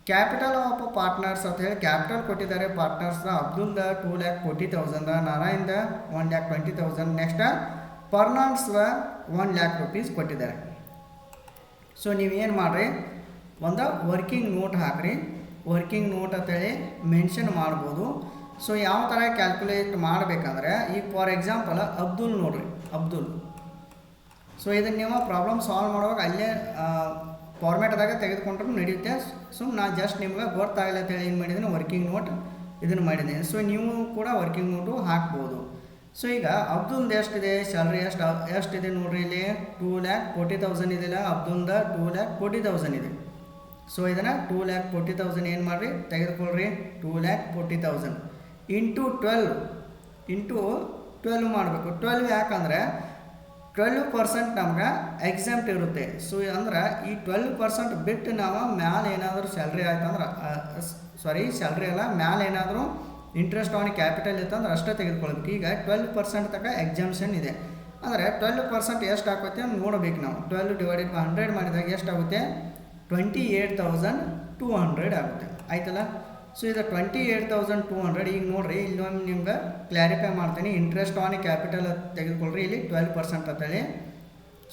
ಕ್ಯಾಪಿಟಲ್ ಆಫ್ ಪಾರ್ಟ್ನರ್ಸ್ ಅಂತ ಹೇಳಿ ಕ್ಯಾಪಿಟಲ್ ಕೊಟ್ಟಿದ್ದಾರೆ. ಪಾರ್ಟ್ನರ್ಸ್ನ ಅಬ್ದುಲ್ದ 2,40,000, ನಾರಾಯಣದ 1,20,000, ನೆಕ್ಸ್ಟ್ ಪರ್ನಾಂಡ್ಸ್ದ 1,00,000 rupees ಕೊಟ್ಟಿದ್ದಾರೆ. ಸೊ ನೀವೇನು ಮಾಡಿರಿ ಒಂದು ವರ್ಕಿಂಗ್ ನೋಟ್ ಹಾಕಿರಿ. ವರ್ಕಿಂಗ್ ನೋಟ್ ಅಂತೇಳಿ ಮೆನ್ಷನ್ ಮಾಡ್ಬೋದು. ಸೊ ಯಾವ ಥರ ಕ್ಯಾಲ್ಕುಲೇಟ್ ಮಾಡಬೇಕಂದ್ರೆ ಈಗ ಫಾರ್ ಎಕ್ಸಾಂಪಲ್ ಅಬ್ದುಲ್ ನೋಡ್ರಿ, ಅಬ್ದುಲ್. ಸೊ ಇದನ್ನು ನೀವು ಪ್ರಾಬ್ಲಮ್ ಸಾಲ್ವ್ ಮಾಡುವಾಗ ಅಲ್ಲೇ ಫಾರ್ಮ್ಯಾಟ್ದಾಗ ತೆಗೆದುಕೊಂಡ್ರೂ ನಡೆಯುತ್ತೆ. ಸೊ ನಾನು ಜಸ್ಟ್ ನಿಮ್ಗೆ ಗೊತ್ತಾಗಲ್ಲ ಅಂತೇಳಿ ಏನು ಮಾಡಿದ್ದೀನಿ ವರ್ಕಿಂಗ್ ನೋಟ್ ಇದನ್ನು ಮಾಡಿದ್ದೀನಿ. ಸೊ ನೀವು ಕೂಡ ವರ್ಕಿಂಗ್ ನೋಟು ಹಾಕ್ಬೋದು. ಸೊ ಈಗ ಅಬ್ದುಲ್ದು ಎಷ್ಟಿದೆ ಸ್ಯಾಲ್ರಿ ಎಷ್ಟಿದೆ ನೋಡ್ರಿ, ಇಲ್ಲಿ 2,40,000 ಇದೆಯಲ್ಲ, ಅಬ್ದುಲ್ದ 2,40,000 ಇದೆ. ಸೊ ಇದನ್ನು 2,40,000 ಏನು ಮಾಡಿರಿ ತೆಗೆದುಕೊಳ್ರಿ. 2,40,000 ಇಂಟು 12 ಮಾಡಬೇಕು. 12 ಯಾಕಂದರೆ 12% ನಮ್ಗೆ ಎಕ್ಸಾಮ್ಟ್ ಇರುತ್ತೆ. ಸೊ ಅಂದ್ರೆ ಈ 12% ಬಿಟ್ಟು ನಾವು ಮ್ಯಾಲೆ ಏನಾದರೂ ಸ್ಯಾಲ್ರಿ ಆಯ್ತು ಅಂದ್ರೆ ಸ್ಯಾಲ್ರಿ ಅಲ್ಲ, ಮ್ಯಾಲೆ ಏನಾದರೂ ಇಂಟ್ರೆಸ್ಟ್ ಆನ್ ಕ್ಯಾಪಿಟಲ್ ಇತ್ತಂದ್ರೆ ಅಷ್ಟೇ ತೆಗೆದುಕೊಳ್ಬೇಕು. ಈಗ 12% ತನಕ ಎಕ್ಸಾಮ್ಷನ್ ಇದೆ. ಅಂದರೆ 12% ಎಷ್ಟು ಆಗುತ್ತೆ ಅಂತ ನೋಡಬೇಕು ನಾವು. 12 ಡಿವೈಡೆಡ್ ಬೈ 100 ಮಾಡಿದಾಗ ಎಷ್ಟಾಗುತ್ತೆ? 28,200 ಆಗುತ್ತೆ. ಆಯ್ತಲ್ಲ? ಸೊ ಇದು 28,200. ಈಗ ನೋಡಿರಿ, ಇಲ್ಲೊಂದು ನಿಮ್ಗೆ ಕ್ಲಾರಿಫೈ ಮಾಡ್ತೀನಿ. ಇಂಟ್ರೆಸ್ಟ್ ಆನ್ ಕ್ಯಾಪಿಟಲ್ ತೆಗೆದುಕೊಳ್ಳ್ರಿ, ಇಲ್ಲಿ 12% ಅಂತೇಳಿ.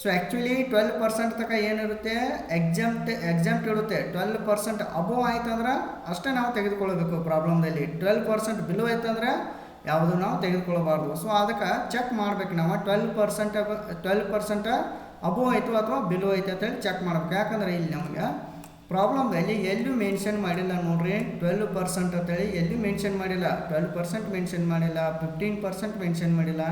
ಸೊ ಆ್ಯಕ್ಚುಲಿ 12% ತನಕ ಏನಿರುತ್ತೆ? ಎಕ್ಸಾಮ್ಟ್ ಇರುತ್ತೆ. 12% ಅಬೋವ್ ಆಯ್ತಂದ್ರೆ ಅಷ್ಟೇ ನಾವು ತೆಗೆದುಕೊಳ್ಬೇಕು ಪ್ರಾಬ್ಲಮ್ದಲ್ಲಿ. 12% ಬಿಲೋ ಆಯ್ತಂದ್ರೆ ಯಾವುದು ನಾವು ತೆಗೆದುಕೊಳ್ಳಬಾರ್ದು. ಸೊ ಅದಕ್ಕೆ ಚೆಕ್ ಮಾಡ್ಬೇಕು ನಾವು 12% ಅಬೋವ್ ಆಯಿತು ಅಥವಾ ಬಿಲೋ ಆಯಿತು ಅಂತೇಳಿ ಚೆಕ್ ಮಾಡ್ಬೇಕು. ಯಾಕಂದರೆ ಇಲ್ಲಿ ನಮಗೆ ಪ್ರಾಬ್ಲಮ್ದಲ್ಲಿ ಎಲ್ಲೂ ಮೆನ್ಷನ್ ಮಾಡಿಲ್ಲ ನೋಡ್ರಿ 12% ಅಂತೇಳಿ ಎಲ್ಲೂ ಮೆನ್ಷನ್ ಮಾಡಿಲ್ಲ. 12% ಮೆನ್ಷನ್ ಮಾಡಿಲ್ಲ, 15% ಮೆನ್ಷನ್ ಮಾಡಿಲ್ಲ,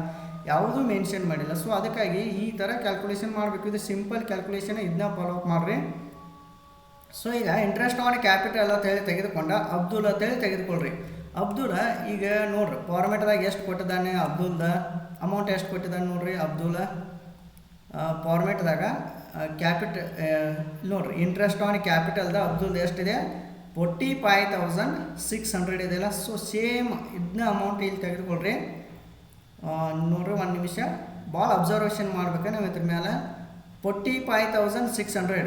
ಯಾವುದೂ ಮೆನ್ಷನ್ ಮಾಡಿಲ್ಲ. ಸೊ ಅದಕ್ಕಾಗಿ ಈ ಥರ ಕ್ಯಾಲ್ಕುಲೇಷನ್ ಮಾಡಬೇಕು. ಇದು ಸಿಂಪಲ್ ಕ್ಯಾಲ್ಕುಲೇಷನ್, ಇದನ್ನ ಫಾಲೋ ಅಪ್ ಮಾಡಿರಿ. ಸೊ ಈಗ ಇಂಟ್ರೆಸ್ಟ್ ಆನ್ ಕ್ಯಾಪಿಟಲ್ ಅಂತೇಳಿ ತೆಗೆದುಕೊಂಡ ಅಬ್ದುಲ್ ಅಂತೇಳಿ ತೆಗೆದುಕೊಳ್ರಿ. ಅಬ್ದುಲ್ ಈಗ ನೋಡ್ರಿ ಫಾರ್ಮೆಟ್ದಾಗ ಎಷ್ಟು ಕೊಟ್ಟಿದ್ದಾನೆ ಅಬ್ದುಲ್ದ ಅಮೌಂಟ್ ಎಷ್ಟು ಕೊಟ್ಟಿದ್ದಾನೆ ನೋಡ್ರಿ. ಅಬ್ದುಲ್ ಫಾರ್ಮೆಟ್ದಾಗ ನೋಡ್ರಿ ಇಂಟ್ರೆಸ್ಟ್ ಆನ್ ಕ್ಯಾಪಿಟಲ್ದ ಅಬ್ದುಲ್ದ ಎಷ್ಟಿದೆ? 45,600 ಇದೆಯಲ್ಲ. ಸೊ ಸೇಮ್ ಇದನ್ನ ಅಮೌಂಟ್ ಇಲ್ಲಿ ತೆಗೆದುಕೊಳ್ರಿ. ನೋಡ್ರಿ ಒಂದು ನಿಮಿಷ ಭಾಳ ಅಬ್ಸರ್ವೇಷನ್ ಮಾಡ್ಬೇಕು ನಾವು ಇದ್ರ ಮೇಲೆ. 45,600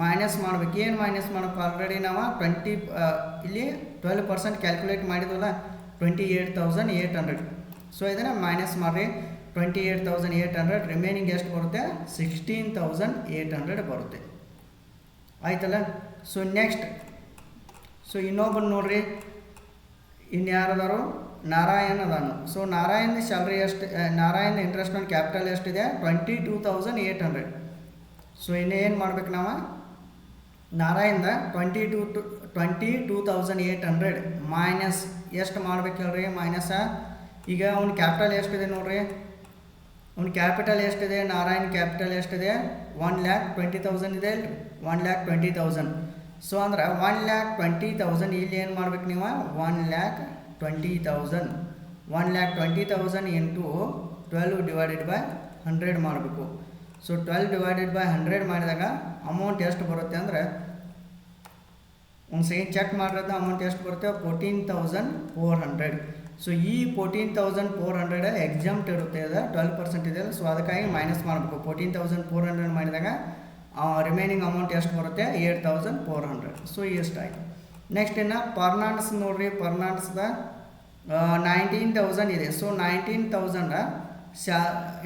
ಮೈನಸ್ ಮಾಡ್ಬೇಕು. ಏನು ಮೈನಸ್ ಮಾಡ್ಬೇಕು? ಆಲ್ರೆಡಿ ನಾವು ಇಲ್ಲಿ 12% ಕ್ಯಾಲ್ಕುಲೇಟ್ ಮಾಡಿದ್ವಲ್ಲ, 28,800. ಸೊ ಇದನ್ನು ಮೈನಸ್ ಮಾಡಿರಿ. 28,800 ರಿಮೈನಿಂಗ್ ಎಷ್ಟು ಬರುತ್ತೆ? 16,800 ಬರುತ್ತೆ. ಆಯ್ತಲ್ಲ? ಸೊ ನೆಕ್ಸ್ಟ್ ಇನ್ನೊಬ್ಬರು ನೋಡ್ರಿ, ಇನ್ಯಾರದಾರು? ನಾರಾಯಣ್ ಅದಾನು. ಸೊ ನಾರಾಯಣ್ ಸ್ಯಾಲ್ರಿ ಎಷ್ಟು? ನಾರಾಯಣ್ ಇಂಟ್ರೆಸ್ಟ್ ಆನ್ ಕ್ಯಾಪಿಟಲ್ ಎಷ್ಟಿದೆ? 22,800. ಸೊ ಇನ್ನೇನು ಮಾಡ್ಬೇಕು ನಾವು? ನಾರಾಯಣ್ದ 22,800 ಮೈನಸ್ ಎಷ್ಟು ಮಾಡ್ಬೇಕು ಹೇಳ್ರಿ? ಮೈನಸ್ ಈಗ ಅವ್ನ ಕ್ಯಾಪಿಟಲ್ ಎಷ್ಟಿದೆ ನೋಡ್ರಿ. ಅವ್ನ ಕ್ಯಾಪಿಟಲ್ ಎಷ್ಟಿದೆ? ನಾರಾಯಣ್ ಕ್ಯಾಪಿಟಲ್ ಎಷ್ಟಿದೆ? 1,20,000 ಇದೆ ಅಲ್ರಿ. 1,20,000. ಸೊ ಅಂದ್ರೆ 1,20,000 ಇಲ್ಲಿ ಏನು ಮಾಡ್ಬೇಕು ನೀವು? 1,20,000 1,20,000 ಇಂಟು 12 ಡಿವೈಡೆಡ್ ಬೈ 100 ಮಾಡಬೇಕು. ಸೊ 12 ಡಿವೈಡೆಡ್ ಬೈ 100 ಮಾಡಿದಾಗ ಅಮೌಂಟ್ ಎಷ್ಟು ಬರುತ್ತೆ ಅಂದರೆ, ಒಂದು ಸೆಕೆಂಡ್ ಚೆಕ್ ಮಾಡಿರೋದು ಅಮೌಂಟ್ ಎಷ್ಟು ಬರುತ್ತೆ? 14,400. ಸೊ ಈ 14,400 ಎಕ್ಸಾಮ್ಟ್ ಇರುತ್ತೆ, ಅದು 12% ಇದೆ. ಸೊ ಅದಕ್ಕಾಗಿ ಮೈನಸ್ ಮಾಡಬೇಕು. 14,400 ಮಾಡಿದಾಗ ರಿಮೈನಿಂಗ್ ಅಮೌಂಟ್ ಎಷ್ಟು ಬರುತ್ತೆ? 8,400. ಸೊ ಎಷ್ಟಾಯಿತು. ನೆಕ್ಸ್ಟ್ ಇನ್ನು ಪರ್ನಾಂಡ್ಸ್ ನೋಡ್ರಿ. ಪರ್ನಾಂಡ್ಸ್ದ 19,000 ಇದೆ. ಸೊ 19,000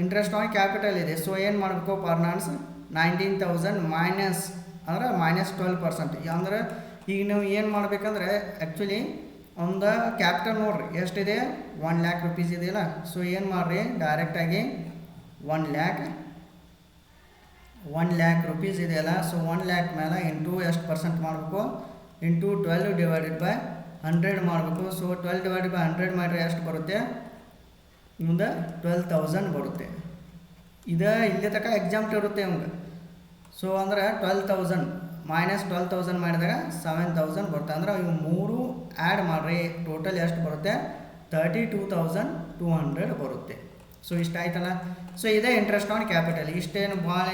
ಇಂಟ್ರೆಸ್ಟ್ ಆನ್ ಕ್ಯಾಪಿಟಲ್ ಇದೆ. ಸೊ ಏನು ಮಾಡಬೇಕು? ಪರ್ನಾಂಡ್ಸ್ 19,000 ಮೈನಸ್ ಅಂದರೆ -12%. ಅಂದರೆ ಈಗ ನೀವು ಏನು ಮಾಡಬೇಕಂದ್ರೆ ಆ್ಯಕ್ಚುಲಿ ಒಂದು ಕ್ಯಾಪಿಟಲ್ ನೋಡ್ರಿ ಎಷ್ಟಿದೆ? 1,00,000 ರೂಪೀಸ್ ಇದೆಯಲ್ಲ. ಸೊ ಏನು ಮಾಡಿರಿ ಡೈರೆಕ್ಟಾಗಿ 1,00,000 ರೂಪೀಸ್ ಇದೆಯಲ್ಲ. ಸೊ 1,00,000 ಮೇಲೆ ಇಂಟು ಎಷ್ಟು ಪರ್ಸೆಂಟ್ ಮಾಡಬೇಕು? ಇಂಟು 12 ಡಿವೈಡೆಡ್ ಬೈ 100 ಮಾಡಬೇಕು. ಸೊ 12 ಡಿವೈಡೆಡ್ ಬೈ 100 ಮಾಡಿದ್ರೆ ಎಷ್ಟು ಬರುತ್ತೆ? ಮುಂದೆ 12,000 ಬರುತ್ತೆ. ಇದು ಇಲ್ಲಿ ತನಕ ಎಕ್ಸಾಮ್ಟ್ ಇರುತ್ತೆ ಅವಂಗೆ. ಸೊ ಅಂದರೆ 12,000 ಮೈನಸ್ 12,000 ಮಾಡಿದಾಗ 7,000 ಬರುತ್ತೆ. ಅಂದ್ರೆ ಇವು ಮೂರು ಆ್ಯಡ್ ಮಾಡಿರಿ, ಟೋಟಲ್ ಎಷ್ಟು ಬರುತ್ತೆ? 32,200 ಬರುತ್ತೆ. ಸೊ ಇಷ್ಟ ಆಯ್ತಲ್ಲ. ಸೊ ಇದೇ ಇಂಟ್ರೆಸ್ಟ್ ಆನ್ ಕ್ಯಾಪಿಟಲ್. ಇಷ್ಟೇನು ಭಾಳ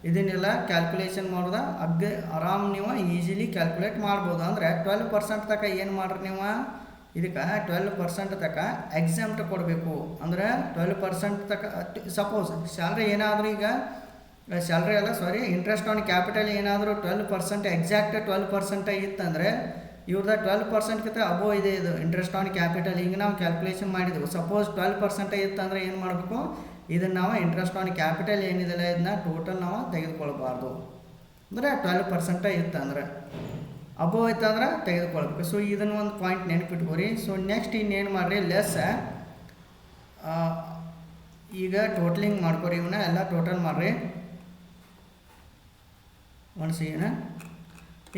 ಇದನ್ನೆಲ್ಲ ಕ್ಯಾಲ್ಕುಲೇಷನ್ ಮಾಡೋದ ಆರಾಮ್ ನೀವು ಈಸಿಲಿ ಕ್ಯಾಲ್ಕುಲೇಟ್ ಮಾಡ್ಬೋದು. ಅಂದರೆ 12% ತನಕ ಏನು ಮಾಡ್ರಿ ನೀವು? ಇದಕ್ಕೆ 12% ತನಕ ಎಕ್ಸಾಮ್ಟ್ ಕೊಡಬೇಕು. ಅಂದರೆ 12% ತನಕ ಸಪೋಸ್ ಸ್ಯಾಲ್ರಿ ಏನಾದರೂ ಈಗ ಸ್ಯಾಲ್ರಿ ಅಲ್ಲ ಸಾರಿ ಇಂಟ್ರೆಸ್ಟ್ ಆನ್ ಕ್ಯಾಪಿಟಲ್ ಏನಾದರೂ 12% ಎಕ್ಸಾಕ್ಟ್ 12% ಇತ್ತಂದರೆ ಇವ್ರದ್ದು 12%ಗಿಂತ ಅಬೋ ಇದೆ ಇದು ಇಂಟ್ರೆಸ್ಟ್ ಆನ್ ಕ್ಯಾಪಿಟಲ್. ಈಗ ನಾವು ಕ್ಯಾಲ್ಕುಲೇಷನ್ ಮಾಡಿದೆವು. ಸಪೋಸ್ 12% ಇತ್ತಂದರೆ ಏನು ಮಾಡಬೇಕು? ಇದನ್ನು ನಾವು ಇಂಟ್ರೆಸ್ಟ್ ಆನ್ ಕ್ಯಾಪಿಟಲ್ ಏನಿದೆಲ್ಲ ಇದನ್ನ ಟೋಟಲ್ ನಾವು ತೆಗೆದುಕೊಳ್ಬಾರ್ದು. ಅಂದರೆ 12% ಇತ್ತಂದ್ರೆ ಅಬೋ ಇತ್ತಂದ್ರೆ ತೆಗೆದುಕೊಳ್ಬೇಕು. ಸೊ ಇದನ್ನು ಒಂದು ಪಾಯಿಂಟ್ ನೆನಪಿಟ್ಕೋರಿ. ಸೊ ನೆಕ್ಸ್ಟ್ ಇನ್ನೇನು ಮಾಡಿರಿ? ಲೆಸ್ ಈಗ ಟೋಟಲಿಂಗ್ ಮಾಡ್ಕೊರಿ. ಇವನ್ನ ಎಲ್ಲ ಟೋಟಲ್ ಮಾಡಿರಿ ಒಂದು ಸೀನ.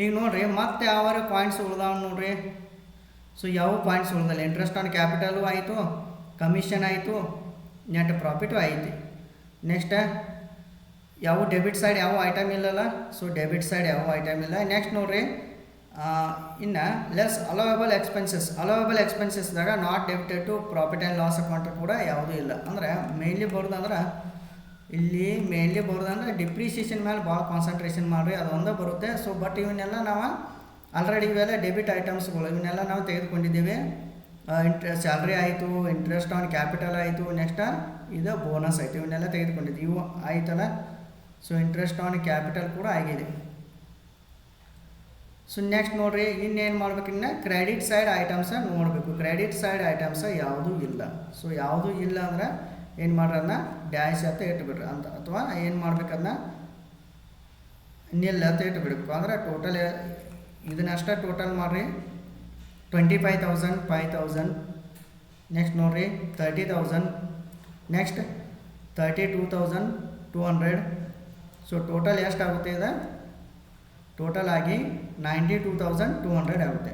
ಈಗ ನೋಡಿರಿ ಮತ್ತೆ ಯಾವ ಪಾಯಿಂಟ್ಸ್ ಉಳ್ದಾವ ನೋಡ್ರಿ. ಸೊ ಯಾವ ಪಾಯಿಂಟ್ಸ್ ಉಳ್ದಲ್ಲ? ಇಂಟ್ರೆಸ್ಟ್ ಆನ್ ಕ್ಯಾಪಿಟಲು ಆಯಿತು, ಕಮಿಷನ್ ಆಯಿತು, ನೆಟ್ ಪ್ರಾಫಿಟು ಆಯಿತು. ನೆಕ್ಸ್ಟ್ ಯಾವ ಡೆಬಿಟ್ ಸೈಡ್ ಯಾವ ಐಟಮ್ ಇಲ್ಲಲ್ಲ. ಸೊ ಡೆಬಿಟ್ ಸೈಡ್ ಯಾವ ಐಟಮ್ ಇಲ್ಲ. ನೆಕ್ಸ್ಟ್ ನೋಡಿರಿ ಇನ್ನು ಲೆಸ್ ಅಲೋವೇಬಲ್ ಎಕ್ಸ್ಪೆನ್ಸಸ್ದಾಗ not debited to profit and loss account ಕೂಡ ಯಾವುದೂ ಇಲ್ಲ. ಅಂದರೆ ಮೇನ್ಲಿ ಬರೋದಂದ್ರೆ ಇಲ್ಲಿ ಮೇನ್ಲಿ ಬರೋದಂದ್ರೆ ಡಿಪ್ರಿಸಿಯೇಷನ್ ಮೇಲೆ ಭಾಳ ಕಾನ್ಸಂಟ್ರೇಷನ್ ಮಾಡಿರಿ, ಅದೊಂದೇ ಬರುತ್ತೆ. ಸೊ ಬಟ್ ಇವನ್ನೆಲ್ಲ ನಾವು ಆಲ್ರೆಡಿ ಇವೆಲ್ಲ ಡೆಬಿಟ್ ಐಟಮ್ಸ್ಗಳು ಇವನ್ನೆಲ್ಲ ನಾವು ತೆಗೆದುಕೊಂಡಿದ್ದೀವಿ. ಸ್ಯಾಲ್ರಿ ಆಯಿತು, ಇಂಟ್ರೆಸ್ಟ್ ಆನ್ ಕ್ಯಾಪಿಟಲ್ ಆಯಿತು, ನೆಕ್ಸ್ಟ್ ಇದು ಬೋನಸ್ ಆಯಿತು, ಇವನ್ನೆಲ್ಲ ತೆಗೆದುಕೊಂಡಿದ್ದು ಇವು ಆಯ್ತಲ್ಲ. ಸೊ ಇಂಟ್ರೆಸ್ಟ್ ಆನ್ ಕ್ಯಾಪಿಟಲ್ ಕೂಡ ಆಗಿದೆ. ಸೊ ನೆಕ್ಸ್ಟ್ ನೋಡಿರಿ, ಇನ್ನೇನು ಮಾಡ್ಬೇಕು, ಇನ್ನು ಕ್ರೆಡಿಟ್ ಸೈಡ್ ಐಟಮ್ಸ ನೋಡಬೇಕು. ಕ್ರೆಡಿಟ್ ಸೈಡ್ ಐಟಮ್ಸ ಯಾವುದೂ ಇಲ್ಲ. ಸೊ ಯಾವುದೂ ಇಲ್ಲ ಅಂದ್ರೆ ಏನು ಮಾಡ್ರಿ, ಅದನ್ನ ಡ್ಯಾಶ್ ಅಂತ ಇಟ್ಬಿಡ್ರಿ ಅಂತ, ಅಥವಾ ಏನು ಮಾಡ್ಬೇಕದನ್ನ ನಿಲ್ ಅಂತ ಇಟ್ಬಿಡ್ಬೇಕು. ಅಂದ್ರೆ ಟೋಟಲ್ ಇದನ್ನಷ್ಟೇ ಟೋಟಲ್ ಮಾಡಿರಿ. 25,000 5,000, ನೆಕ್ಸ್ಟ್ ನೋಡಿರಿ 30,000, ನೆಕ್ಸ್ಟ್ 32,200. ಸೊ ಟೋಟಲ್ ಎಷ್ಟಾಗುತ್ತೆ ಇದು, ಟೋಟಲ್ ಆಗಿ 92,200 ಆಗುತ್ತೆ.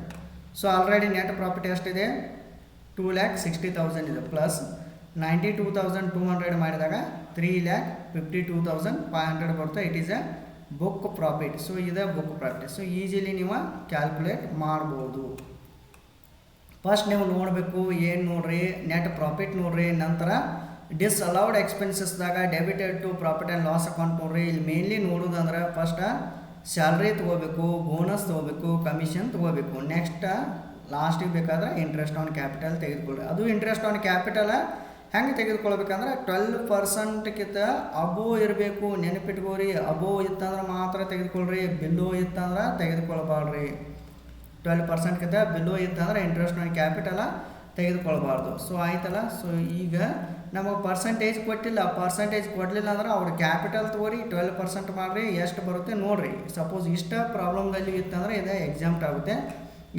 ಸೊ ಆಲ್ರೆಡಿ ನೆಟ್ ಪ್ರಾಫಿಟ್ ಎಷ್ಟಿದೆ, 2,60,000 ಇದೆ. ಪ್ಲಸ್ 92,200 ಮಾಡಿದಾಗ 3,52,500 ಬರುತ್ತೆ. It is a book profit. So ಇದೆ ಬುಕ್ ಪ್ರಾಫಿಟ್. ಸೊ ಈಸಿಲಿ ನೀವು ಕ್ಯಾಲ್ಕುಲೇಟ್ ಮಾಡ್ಬೋದು. ಫಸ್ಟ್ ನೀವು ನೋಡಬೇಕು ಏನು ನೋಡ್ರಿ, ನೆಟ್ ಪ್ರಾಫಿಟ್ ನೋಡ್ರಿ. ನಂತರ ಡಿಸ್ಅಲೌಡ್ ಎಕ್ಸ್ಪೆನ್ಸಸ್ದಾಗ debited to profit and loss account ನೋಡ್ರಿ. ಇಲ್ಲಿ ಮೇನ್ಲಿ ನೋಡೋದಂದ್ರೆ ಫಸ್ಟ್ ಸ್ಯಾಲ್ರಿ ತೊಗೋಬೇಕು, ಬೋನಸ್ ತೊಗೋಬೇಕು, ಕಮಿಷನ್ ತೊಗೋಬೇಕು. ನೆಕ್ಸ್ಟ್ ಲಾಸ್ಟಿಗೆ ಬೇಕಾದ್ರೆ ಇಂಟ್ರೆಸ್ಟ್ ಆನ್ ಕ್ಯಾಪಿಟಲ್ ತೆಗೆದುಕೊಳ್ರಿ. ಅದು ಇಂಟ್ರೆಸ್ಟ್ ಆನ್ ಕ್ಯಾಪಿಟಲ್ ಹೆಂಗೆ ತೆಗೆದುಕೊಳ್ಬೇಕಂದ್ರೆ 12%ಕಿಂತ ಅಬೋ ಇರಬೇಕು. ನೆನಪಿಟ್ಕೋರಿ, ಅಬೋ ಇತ್ತಂದ್ರೆ ಮಾತ್ರ ತೆಗೆದುಕೊಳ್ರಿ, ಬಿಲ್ಲೋ ಇತ್ತಂದ್ರೆ ತೆಗೆದುಕೊಳ್ಬಾರ್ರಿ. 12%ಕಿಂತ ಬಿಲ್ಲೋ ಇತ್ತಂದ್ರೆ ಇಂಟ್ರೆಸ್ಟ್ ಆನ್ ಕ್ಯಾಪಿಟಲ ತೆಗೆದುಕೊಳ್ಬಾರ್ದು. ಸೊ ಆಯ್ತಲ್ಲ. ಸೊ ಈಗ ನಮಗೆ ಪರ್ಸೆಂಟೇಜ್ ಕೊಟ್ಟಿಲ್ಲ, ಪರ್ಸೆಂಟೇಜ್ ಕೊಡಲಿಲ್ಲ ಅಂದ್ರೆ ಅವ್ರ ಕ್ಯಾಪಿಟಲ್ ತಗೋರಿ, 12% ಮಾಡಿರಿ, ಎಷ್ಟು ಬರುತ್ತೆ ನೋಡಿರಿ. ಸಪೋಸ್ ಇಷ್ಟ ಪ್ರಾಬ್ಲಮ್ದಲ್ಲಿ ಇತ್ತಂದ್ರೆ ಇದು ಎಕ್ಸಾಮ್ಟ್ ಆಗುತ್ತೆ.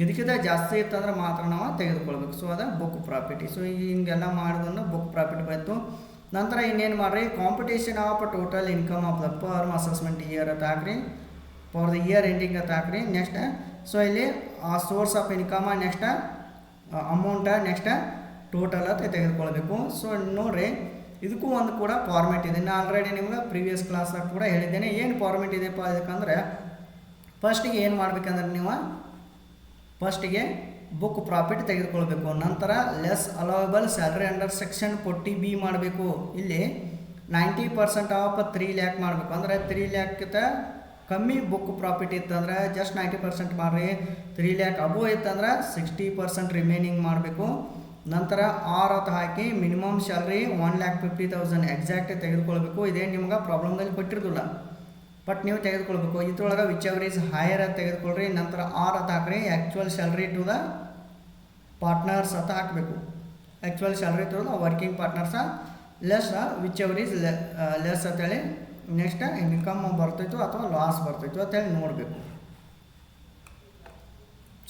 ಇದಕ್ಕಿಂತ ಜಾಸ್ತಿ ಇತ್ತಂದ್ರೆ ಮಾತ್ರ ನಾವು ತೆಗೆದುಕೊಳ್ಬೇಕು. ಸೊ ಅದು ಬುಕ್ ಪ್ರಾಫಿಟ್. ಸೊ ಹಿಂಗೆಲ್ಲ ಮಾಡೋದನ್ನು ಬುಕ್ ಪ್ರಾಫಿಟ್ ಬಂತು. ನಂತರ ಇನ್ನೇನು ಮಾಡಿರಿ, competition of total income of the firm assessment year ಅಂತ ಹಾಕ್ರಿ, ಫಾರ್ ದ ಇಯರ್ ಎಂಡಿಂಗ್ ಅಂತ ಹಾಕ್ರಿ. ನೆಕ್ಸ್ಟ್ ಸೊ ಇಲ್ಲಿ source of income, next amount, next total ಅಂತ ತೆಗೆದುಕೊಳ್ಬೇಕು. ಸೊ ನೋಡಿರಿ, ಇದಕ್ಕೂ ಒಂದು ಕೂಡ ಫಾರ್ಮೆಟ್ ಇದೆ. ನಾನು ಆಲ್ರೆಡಿ ನಿಮ್ಗೆ ಪ್ರೀವಿಯಸ್ ಕ್ಲಾಸಾಗ ಕೂಡ ಹೇಳಿದ್ದೇನೆ. ಏನು ಫಾರ್ಮೆಟ್ ಇದೆಯಪ್ಪ ಇದಕ್ಕಂದ್ರೆ, ಫಸ್ಟಿಗೆ ಏನು ಮಾಡ್ಬೇಕಂದ್ರೆ ನೀವು ಫಸ್ಟಿಗೆ ಬುಕ್ ಪ್ರಾಫಿಟ್ ತೆಗೆದುಕೊಳ್ಬೇಕು. ನಂತರ less allowable salary under section 40B ಮಾಡಬೇಕು. ಇಲ್ಲಿ 90% ಆಫ್ 3 lakh ಮಾಡಬೇಕು. ಅಂದರೆ 3 lakh ಕಮ್ಮಿ ಬುಕ್ ಪ್ರಾಫಿಟ್ ಇತ್ತಂದ್ರೆ ಜಸ್ಟ್ 90% ಮಾಡಿರಿ. 3 lakh ಅಬೋ ಇತ್ತಂದ್ರೆ 60% ರಿಮೈನಿಂಗ್ ಮಾಡಬೇಕು. ನಂತರ ಅಂತ ಹಾಕಿ ಮಿನಿಮಮ್ ಸ್ಯಾಲ್ರಿ 1,50,000 ಎಕ್ಸಾಕ್ಟ್ ತೆಗೆದುಕೊಳ್ಬೇಕು. ಇದೇನು ನಿಮ್ಗೆ ಪ್ರಾಬ್ಲಮ್ದಲ್ಲಿ ಕೊಟ್ಟಿರೋದಿಲ್ಲ, ಬಟ್ ನೀವು ತೆಗೆದುಕೊಳ್ಬೇಕು. ಇದ್ರೊಳಗೆ ವಿಚ್ ಎವರ್ ಈಸ್ ಹೈಯರ್ ಅಂತ ತೆಗೆದುಕೊಳ್ರಿ. ನಂತರ ಅಂತ ಹಾಕ್ರಿ. Actual salary to the partners ಅಂತ ಹಾಕಬೇಕು. Actual salary to the working partners less whichever is less ಅಂತೇಳಿ. ನೆಕ್ಸ್ಟ್ ಇನ್ಕಮ್ ಬರ್ತೈತೋ ಅಥವಾ ಲಾಸ್ ಬರ್ತೈತೋ ಅಂತೇಳಿ ನೋಡಬೇಕು.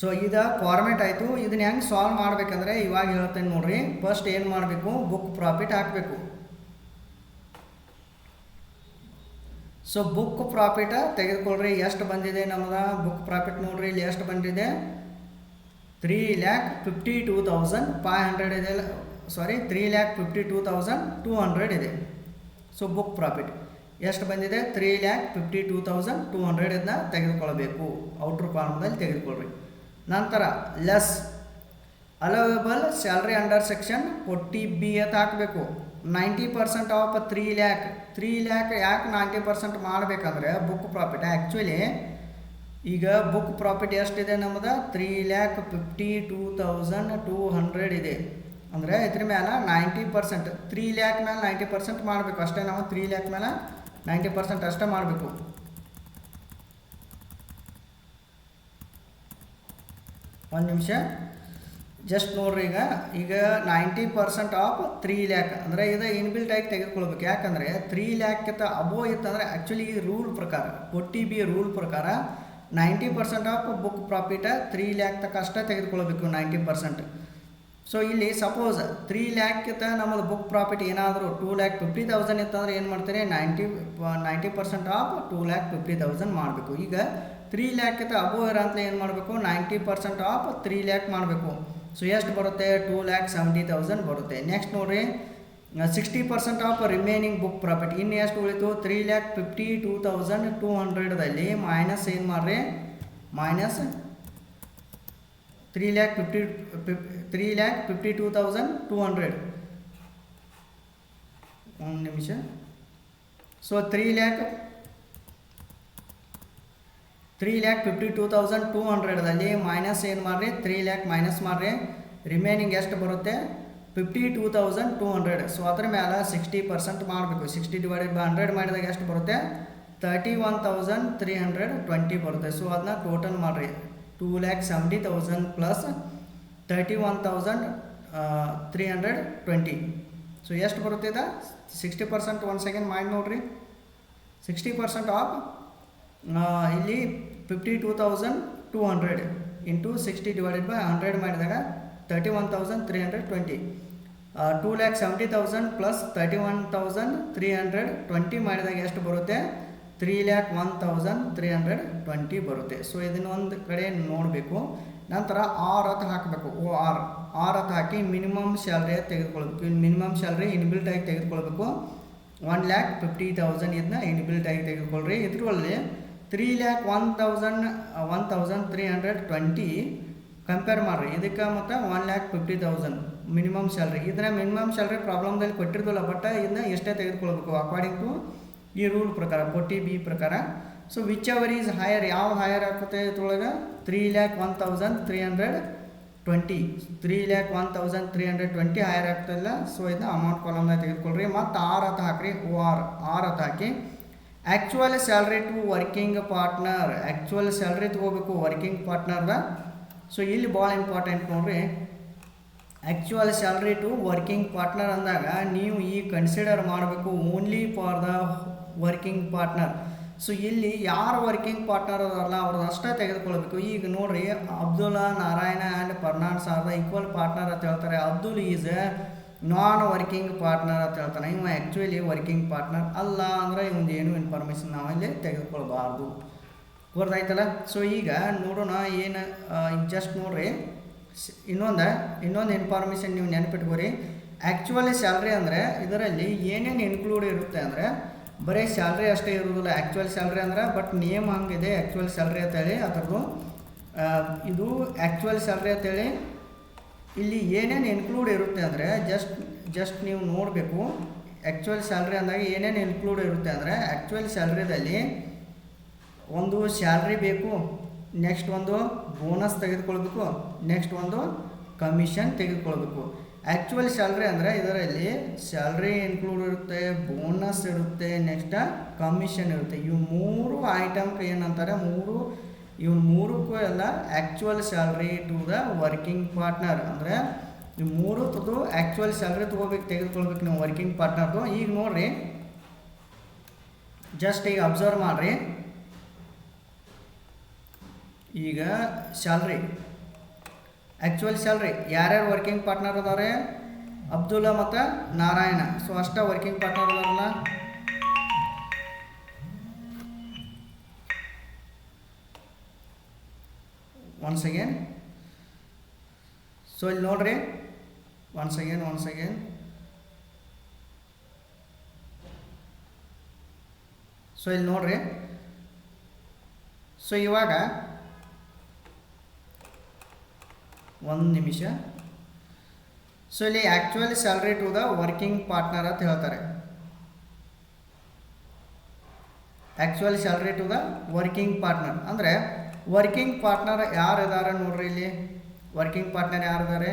ಸೊ ಇದು ಫಾರ್ಮೆಟ್ ಆಯಿತು. ಇದನ್ನ ಹೆಂಗೆ ಸಾಲ್ವ್ ಮಾಡಬೇಕಂದ್ರೆ ಇವಾಗ ಹೇಳ್ತೇನೆ ನೋಡ್ರಿ. ಫಸ್ಟ್ ಏನು ಮಾಡಬೇಕು, ಬುಕ್ ಪ್ರಾಫಿಟ್ ಹಾಕಬೇಕು. ಸೊ ಬುಕ್ ಪ್ರಾಫಿಟ್ ತೆಗೆದುಕೊಳ್ರಿ. ಎಷ್ಟು ಬಂದಿದೆ ನಮ್ಗೆ ಬುಕ್ ಪ್ರಾಫಿಟ್ ನೋಡ್ರಿ. ಇಲ್ಲಿ ಎಷ್ಟು ಬಂದಿದೆ, 3,52,500 ಇದೆ. ಸಾರಿ, 3,52,200 ಇದೆ. ಸೊ ಬುಕ್ ಪ್ರಾಫಿಟ್ ಎಷ್ಟು ಬಂದಿದೆ, 3,52,200 ಇದನ್ನ ತೆಗೆದುಕೊಳ್ಬೇಕು. ಔಟ್ರ್ ಫಾರ್ಮ್ದಲ್ಲಿ ತೆಗೆದುಕೊಳ್ರಿ. ನಂತರ less allowable salary under section 40B ಅಂತ ಹಾಕಬೇಕು. 90% ಆಫ್ 3 lakh. 3 lakh ಯಾಕೆ 90% ಮಾಡಬೇಕಂದ್ರೆ ಬುಕ್ ಪ್ರಾಫಿಟ್ ಆ್ಯಕ್ಚುಲಿ ಈಗ ಬುಕ್ ಪ್ರಾಫಿಟ್ ಎಷ್ಟಿದೆ ನಮ್ಮದು, 3,52,200 ಇದೆ. ಅಂದರೆ ಇದ್ರ ಮೇಲೆ 90%, 3 lakh ಮೇಲೆ 90% ಮಾಡಬೇಕು ಅಷ್ಟೇ. ನಾವು 3 lakh ಮೇಲೆ 90% ಅಷ್ಟೇ ಮಾಡಬೇಕು. ಒಂದು ನಿಮಿಷ ಜಸ್ಟ್ ನೋಡ್ರಿ. ಈಗ 90% ಆಫ್ 3 lakh ಅಂದರೆ ಇದು ಇನ್ಬಿಲ್ಟ್ ಆಗಿ ತೆಗೆದುಕೊಳ್ಬೇಕು. ಯಾಕಂದರೆ 3 lakh ಅಬೋ ಇತ್ತಂದರೆ ಆ್ಯಕ್ಚುಲಿ ಈ ರೂಲ್ ಪ್ರಕಾರ 40B ರೂಲ್ ಪ್ರಕಾರ 90% ಆಫ್ ಬುಕ್ ಪ್ರಾಫಿಟ್ 3 lakh ತಕ್ಕ ಅಷ್ಟೇ ತೆಗೆದುಕೊಳ್ಬೇಕು, 90%. ಸೊ ಇಲ್ಲಿ ಸಪೋಸ್ 3 lakh ನಮ್ಮದು ಬುಕ್ ಪ್ರಾಫಿಟ್ ಏನಾದರೂ 2,50,000 ಇತ್ತಂದ್ರೆ ಏನು ಮಾಡ್ತಾರೆ, 90% ಆಫ್ 2,50,000 ಮಾಡಬೇಕು. ಈಗ 3 lakh ಅಬೋ ಇರೋಂತ ಏನು ಮಾಡಬೇಕು, 90% ಆಫ್ 3 lakh ಮಾಡಬೇಕು. ಸೊ ಎಷ್ಟು ಬರುತ್ತೆ, 2,70,000 ಬರುತ್ತೆ. ನೆಕ್ಸ್ಟ್ ನೋಡಿರಿ, 60% ಆಫ್ ರಿಮೈನಿಂಗ್ ಬುಕ್ ಪ್ರಾಫಿಟ್ ಇನ್ನು ಎಷ್ಟು ಉಳಿತು, 3,52,200ದಲ್ಲಿ ಮೈನಸ್ ಏನು ಮಾಡಿರಿ, ಮೈನಸ್ 3,52,200. ಒಂದು ನಿಮಿಷ. ಸೊ 3,52,200ದಲ್ಲಿ ಮೈನಸ್ ಏನು ಮಾಡಿರಿ, 3 lakh ಮೈನಸ್ ಮಾಡಿರಿ. ರಿಮೈನಿಂಗ್ ಎಷ್ಟು ಬರುತ್ತೆ 52,200. ಸೊ ಅದ್ರ ಮೇಲೆ 60% ಮಾಡಬೇಕು. 60/100 ಮಾಡಿದಾಗ ಎಷ್ಟು ಬರುತ್ತೆ 31,320 ಬರುತ್ತೆ. ಸೊ ಅದನ್ನ ಟೋಟಲ್ ಮಾಡಿರಿ. 2,70,000 ಪ್ಲಸ್ 31,320. ಸೊ ಎಷ್ಟು ಬರುತ್ತೆ ಇದು 60%. 1 ಸೆಕೆಂಡ್ ಮಾಡಿ ನೋಡಿರಿ. 60% ಆಫ್ ಇಲ್ಲಿ 52,200 ಇಂಟು 60/100 ಮಾಡಿದಾಗ 31,320. 2,70,000 ಪ್ಲಸ್ 31,320 ಮಾಡಿದಾಗ ಎಷ್ಟು ಬರುತ್ತೆ 3,01,320 ಬರುತ್ತೆ. ಸೊ ಇದನ್ನ ಒಂದು ಕಡೆ ನೋಡಬೇಕು. ನಂತರ ಆರ್ ಅಂತ ಹಾಕಬೇಕು. ಆರ್ ಅಂತ ಹಾಕಿ ಮಿನಿಮಮ್ ಸ್ಯಾಲ್ರಿ ತೆಗೆದುಕೊಳ್ಬೇಕು. ಮಿನಿಮಮ್ ಸ್ಯಾಲ್ರಿ ಇನ್ಬಿಲ್ಟ್ ಆಗಿ ತೆಗೆದುಕೊಳ್ಬೇಕು. 1,50,000 ಇದನ್ನ ಇನ್ಬಿಲ್ಟ್ ಆಗಿ ತೆಗೆದುಕೊಳ್ಳ್ರಿ. ಇದರಲ್ಲಿ 3,01,320 ಕಂಪೇರ್ ಮಾಡಿರಿ ಇದಕ್ಕೆ ಮತ್ತು 1,50,000 ಮಿನಿಮಮ್ ಸ್ಯಾಲ್ರಿ. ಇದನ್ನ ಮಿನಿಮಮ್ ಸ್ಯಾಲ್ರಿ ಪ್ರಾಬ್ಲಮ್ದಲ್ಲಿ ಕೊಟ್ಟಿರೋದಿಲ್ಲ, ಬಟ್ ಇದನ್ನ ಎಷ್ಟೇ ತೆಗೆದುಕೊಳ್ಬೇಕು ಅಕಾರ್ಡಿಂಗ್ ಟು ಈ ರೂಲ್ ಪ್ರಕಾರ 40B ಪ್ರಕಾರ. So which ever is higher, ಯಾವ ಹೈಯರ್ ಆಗ್ತದೆ ಇದ್ರೊಳಗೆ 3,01,320 3,01,320 ಹೈಯರ್ ಆಗ್ತಾಯಿಲ್ಲ. ಸೊ ಇದನ್ನ ಅಮೌಂಟ್ ಕಾಲಮ್ನ ತೆಗೆದುಕೊಳ್ರಿ. ಮತ್ತು ಆರ್ ಅಂತ ಹಾಕ್ರಿ. ಆರ್ ಅಂತ ಹಾಕಿ actual salary to working partner. Actual salary ತೊಗೋಬೇಕು ವರ್ಕಿಂಗ್ ಪಾರ್ಟ್ನರ್ದ. ಸೊ ಇಲ್ಲಿ ಭಾಳ ಇಂಪಾರ್ಟೆಂಟ್ ನೋಡ್ರಿ. Actual salary to working partner ಅಂದಾಗ ನೀವು ಈ ಕನ್ಸಿಡರ್ ಮಾಡಬೇಕು only for the working partner. So ಇಲ್ಲಿ ಯಾರು ವರ್ಕಿಂಗ್ ಪಾರ್ಟ್ನರ್ ಅದಾರಲ್ಲ ಅವ್ರದ್ದು ಅಷ್ಟೇ ತೆಗೆದುಕೊಳ್ಬೇಕು. ಈಗ ನೋಡ್ರಿ ಅಬ್ದುಲ್ಲಾ, ನಾರಾಯಣ ಆ್ಯಂಡ್ ಫರ್ನಾಂಡ್ ಸಾರ್ದ ಈಕ್ವಲ್ ಪಾರ್ಟ್ನರ್ ಅಂತ ಹೇಳ್ತಾರೆ. Abdul is non working partner ಅಂತ ಹೇಳ್ತಾನೆ. ಇವ ಆ್ಯಕ್ಚುಲಿ ವರ್ಕಿಂಗ್ ಪಾರ್ಟ್ನರ್ ಅಲ್ಲ ಅಂದ್ರೆ ಇವಂದು ಏನು ಇನ್ಫಾರ್ಮೇಷನ್ ನಾವಲ್ಲಿ ತೆಗೆದುಕೊಳ್ಬಾರ್ದು. ಗೊತ್ತಾಯ್ತಲ್ಲ. ಸೊ ಈಗ ನೋಡೋಣ ಏನು ಜಸ್ಟ್ ನೋಡ್ರಿ ಇನ್ನೊಂದು ಇನ್ಫಾರ್ಮೇಷನ್ ನೀವು ನೆನಪಿಟ್ಕೋರಿ. ಆ್ಯಕ್ಚುಲಿ ಸ್ಯಾಲ್ರಿ ಅಂದರೆ ಇದರಲ್ಲಿ ಏನೇನು ಇನ್ಕ್ಲೂಡ್ ಇರುತ್ತೆ ಅಂದರೆ ಬರೀ ಸ್ಯಾಲ್ರಿ ಅಷ್ಟೇ ಇರೋದಿಲ್ಲ ಆ್ಯಕ್ಚುಯಲ್ ಸ್ಯಾಲ್ರಿ ಅಂದ್ರೆ. ಬಟ್ ನೇಮ್ ಹಂಗಿದೆ ಆ್ಯಕ್ಚುಯಲ್ ಸ್ಯಾಲ್ರಿ ಅಂತೇಳಿ ಅದರದ್ದು. ಇದು ಆ್ಯಕ್ಚುಯಲ್ ಸ್ಯಾಲ್ರಿ ಅಂತೇಳಿ ಇಲ್ಲಿ ಏನೇನು ಇನ್ಕ್ಲೂಡ್ ಇರುತ್ತೆ ಅಂದರೆ ಜಸ್ಟ್ ನೀವು ನೋಡಬೇಕು. ಆ್ಯಕ್ಚುಯಲ್ ಸ್ಯಾಲ್ರಿ ಅಂದಾಗ ಏನೇನು ಇನ್ಕ್ಲೂಡ್ ಇರುತ್ತೆ ಅಂದರೆ ಆ್ಯಕ್ಚುಯಲ್ ಸ್ಯಾಲ್ರಿದಲ್ಲಿ ಒಂದು ಸ್ಯಾಲ್ರಿ ಬೇಕು, ನೆಕ್ಸ್ಟ್ ಒಂದು ಬೋನಸ್ ತೆಗೆದುಕೊಳ್ಬೇಕು, ನೆಕ್ಸ್ಟ್ ಒಂದು ಕಮಿಷನ್ ತೆಗೆದುಕೊಳ್ಬೇಕು. ಆ್ಯಕ್ಚುಯಲ್ ಸ್ಯಾಲ್ರಿ ಅಂದರೆ ಇದರಲ್ಲಿ ಸ್ಯಾಲ್ರಿ ಇನ್ಕ್ಲೂಡ್ ಇರುತ್ತೆ, ಬೋನಸ್ ಇರುತ್ತೆ, ನೆಕ್ಸ್ಟ್ ಕಮಿಷನ್ ಇರುತ್ತೆ. ಇವು ಮೂರು ಐಟಮ್ಗೆ ಏನಂತಾರೆ ಇವು ಮೂರಕ್ಕೂ ಎಲ್ಲ actual salary to the working partner ಅಂದರೆ ಇವು ಮೂರು ತದು ಆ್ಯಕ್ಚುಯಲ್ ಸ್ಯಾಲ್ರಿ ತೆಗೆದುಕೊಳ್ಬೇಕು ನೀವು ವರ್ಕಿಂಗ್ ಪಾರ್ಟ್ನರ್ದು. ಈಗ ನೋಡಿರಿ ಜಸ್ಟ್ ಈಗ ಅಬ್ಸರ್ವ್ ಮಾಡಿರಿ. ಈಗ ಸ್ಯಾಲ್ರಿ ಆ್ಯಕ್ಚುಯಲ್ ಸ್ಯಾಲ್ರಿ ಯಾರ್ಯಾರು ವರ್ಕಿಂಗ್ ಪಾರ್ಟ್ನರ್ ಅದಾರೆ ಅಬ್ದುಲ್ಲಾ ಮತ್ತು ನಾರಾಯಣ. ಸೊ ಅಷ್ಟೇ ವರ್ಕಿಂಗ್ ಪಾರ್ಟ್ನರ್ ಅದಾರಲ್ಲ. ಒನ್ಸ್ ಅಗೇನ್ ಸೊ ಇಲ್ಲಿ ನೋಡ್ರಿ ಒನ್ಸ್ ಅಗೇನ್ ಸೊ ಇಲ್ಲಿ ನೋಡ್ರಿ. ಸೊ ಇವಾಗ ಒಂದು ನಿಮಿಷ. ಸೊ ಇಲ್ಲಿ actual salary to the working partner ಅಂತ ಹೇಳ್ತಾರೆ. Actual salary to the working partner ಅಂದರೆ ವರ್ಕಿಂಗ್ ಪಾರ್ಟ್ನರ್ ಯಾರು ಇದ್ದಾರೆ ನೋಡ್ರಿ. ಇಲ್ಲಿ ವರ್ಕಿಂಗ್ ಪಾರ್ಟ್ನರ್ ಯಾರು ಇದ್ದಾರೆ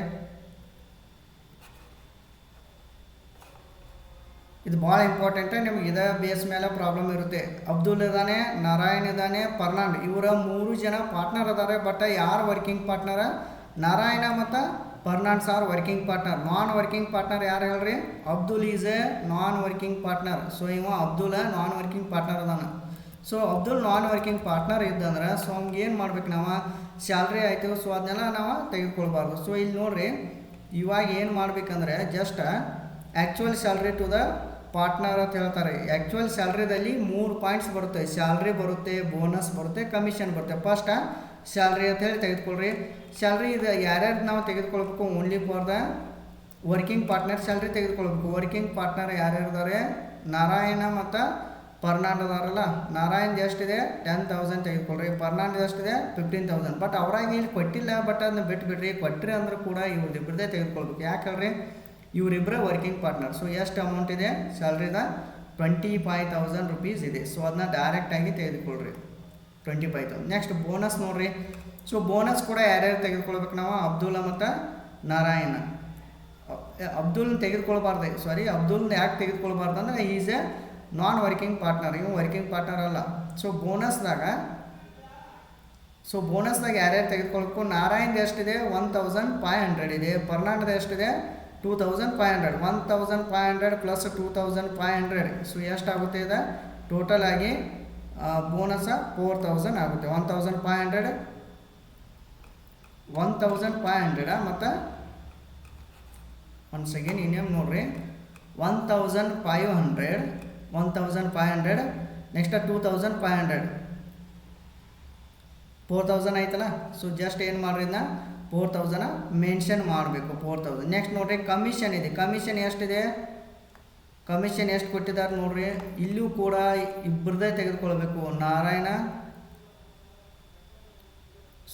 ಇದು ಭಾಳ ಇಂಪಾರ್ಟೆಂಟ್. ನಿಮ್ಗೆ ಇದೇ ಬೇಸ್ ಮೇಲೆ ಪ್ರಾಬ್ಲಮ್ ಇರುತ್ತೆ. ಅಬ್ದುಲ್ ಇದ್ದಾನೆ, ನಾರಾಯಣ್ ಇದ್ದಾನೆ, ಫರ್ನಾಂಡ್ ಇವರ 3 ಜನ ಪಾರ್ಟ್ನರ್ ಅದಾರೆ. ಬಟ್ ಯಾರು ವರ್ಕಿಂಗ್ ಪಾರ್ಟ್ನರ ನಾರಾಯಣ ಮತ್ತು ಫರ್ನಾಂಡ್ ಸಾರ್ ವರ್ಕಿಂಗ್ ಪಾರ್ಟ್ನರ್. ನಾನ್ ವರ್ಕಿಂಗ್ ಪಾರ್ಟ್ನರ್ ಯಾರು ಹೇಳ್ರಿ Abdul is a non working partner. So ಇವ ಅಬ್ದುಲ್ ನಾನ್ ವರ್ಕಿಂಗ್ ಪಾರ್ಟ್ನರ್ ಅದಾನ. ಸೊ ಅಬ್ದುಲ್ ನಾನ್ ವರ್ಕಿಂಗ್ ಪಾರ್ಟ್ನರ್ ಇದ್ದಂದ್ರೆ ಸೊ ಅವ್ನಿಗೆ ಏನು ಮಾಡ್ಬೇಕು ನಾವು ಸ್ಯಾಲ್ರಿ ಆಯಿತು. ಸೊ ಅದನ್ನೆಲ್ಲ ನಾವು ತೆಗೆದುಕೊಳ್ಬಾರ್ದು. ಸೊ ಇಲ್ಲಿ ನೋಡ್ರಿ ಇವಾಗ ಏನು ಮಾಡ್ಬೇಕಂದ್ರೆ just actual salary to the partner ಅಂತ ಹೇಳ್ತಾರೆ. ಆ್ಯಕ್ಚುಯಲ್ ಸ್ಯಾಲ್ರಿದಲ್ಲಿ 3 ಪಾಯಿಂಟ್ಸ್ ಬರುತ್ತೆ. ಸ್ಯಾಲ್ರಿ ಬರುತ್ತೆ, ಬೋನಸ್ ಬರುತ್ತೆ, ಕಮಿಷನ್ ಬರುತ್ತೆ. ಫಸ್ಟ್ ಸ್ಯಾಲ್ರಿ ಅಂತ ಹೇಳಿ ತೆಗೆದುಕೊಳ್ರಿ. ಸ್ಯಾಲ್ರಿ ಇದು ಯಾರ್ಯಾರು ನಾವು ತೆಗೆದುಕೊಳ್ಬೇಕು only for the working partner salary ತೆಗೆದುಕೊಳ್ಬೇಕು. ವರ್ಕಿಂಗ್ ಪಾರ್ಟ್ನರ್ ಯಾರ್ಯಾರು ಇದ್ದಾರೆ ನಾರಾಯಣ ಮತ್ತು ಫರ್ನಾಂಡ್ ಅದಾರಲ್ಲ. ನಾರಾಯಣ್ ಎಷ್ಟಿದೆ 10,000 ತೆಗೆದುಕೊಳ್ರಿ, ಫರ್ನಾಂಡ್ ಎಷ್ಟಿದೆ 15,000. ಬಟ್ ಅವ್ರಾಗ ಇಲ್ಲಿ ಕೊಟ್ಟಿಲ್ಲ, ಬಟ್ ಅದನ್ನ ಬಿಟ್ಬಿಡ್ರಿ. ಕೊಟ್ಟರೆ ಅಂದ್ರೆ ಕೂಡ ಇವ್ರದ್ದಿಬ್ಬರದೇ ತೆಗೆದುಕೊಳ್ಬೇಕು. ಯಾಕೆ ಹೇಳ್ರಿ ಇವರಿಬ್ಬರೇ ವರ್ಕಿಂಗ್ ಪಾರ್ಟ್ನರ್. ಸೊ ಎಷ್ಟು ಅಮೌಂಟ್ ಇದೆ ಸ್ಯಾಲ್ರಿದ 25,000 rupees ಇದೆ. ಸೊ ಅದನ್ನ ಡೈರೆಕ್ಟಾಗಿ ತೆಗೆದುಕೊಳ್ರಿ 25,000. ನೆಕ್ಸ್ಟ್ ಬೋನಸ್ ನೋಡ್ರಿ. ಸೊ ಬೋನಸ್ ಕೂಡ ಯಾರ್ಯಾರು ತೆಗೆದುಕೊಳ್ಬೇಕು ನಾವು ಅಬ್ದುಲ್ಲಾ ಮತ್ತು ನಾರಾಯಣ. ಅಬ್ದುಲ್ ತೆಗೆದುಕೊಳ್ಬಾರ್ದು, ಸಾರಿ, ಅಬ್ದುಲ್ ಯಾಕೆ ತೆಗೆದುಕೊಳ್ಬಾರ್ದು ಅಂದರೆ is a non working partner, ಇವು ವರ್ಕಿಂಗ್ ಪಾರ್ಟ್ನರ್ ಅಲ್ಲ. ಸೊ ಬೋನಸ್ದಾಗ ಯಾರ್ಯಾರು ತೆಗೆದುಕೊಳ್ಬೇಕು, ನಾರಾಯಣ್ ಎಷ್ಟಿದೆ 1500 ಇದೆ, ಫರ್ನಾಂಡ್ದು ಎಷ್ಟಿದೆ 2500, 1500 ಪ್ಲಸ್ 2500, ಸೊ ಎಷ್ಟಾಗುತ್ತೆ ಇದು ಟೋಟಲ್ ಆಗಿ ಬೋನಸ್ 4000 ಆಗುತ್ತೆ. 1500 ಮತ್ತು ಒನ್ಸ್ ಅಗೇನ್ ಇನ್ನೇನು ನೋಡ್ರಿ 1500 ನೆಕ್ಸ್ಟ್ 2500 4000 ಆಯ್ತಲ್ಲ. ಸೊ ಜಸ್ಟ್ ಏನು ಮಾಡ್ರಿ ಇದನ್ನ 4000 ಮೆನ್ಷನ್ ಮಾಡಬೇಕು. 4000 ನೆಕ್ಸ್ಟ್ ನೋಡ್ರಿ ಕಮಿಷನ್ ಇದೆ. ಕಮಿಷನ್ ಎಷ್ಟಿದೆ, ಕಮಿಷನ್ ಎಷ್ಟು ಕೊಟ್ಟಿದ್ದಾರೆ ನೋಡ್ರಿ, ಇಲ್ಲೂ ಕೂಡ ಇಬ್ಬರದೇ ತೆಗೆದುಕೊಳ್ಬೇಕು, ನಾರಾಯಣ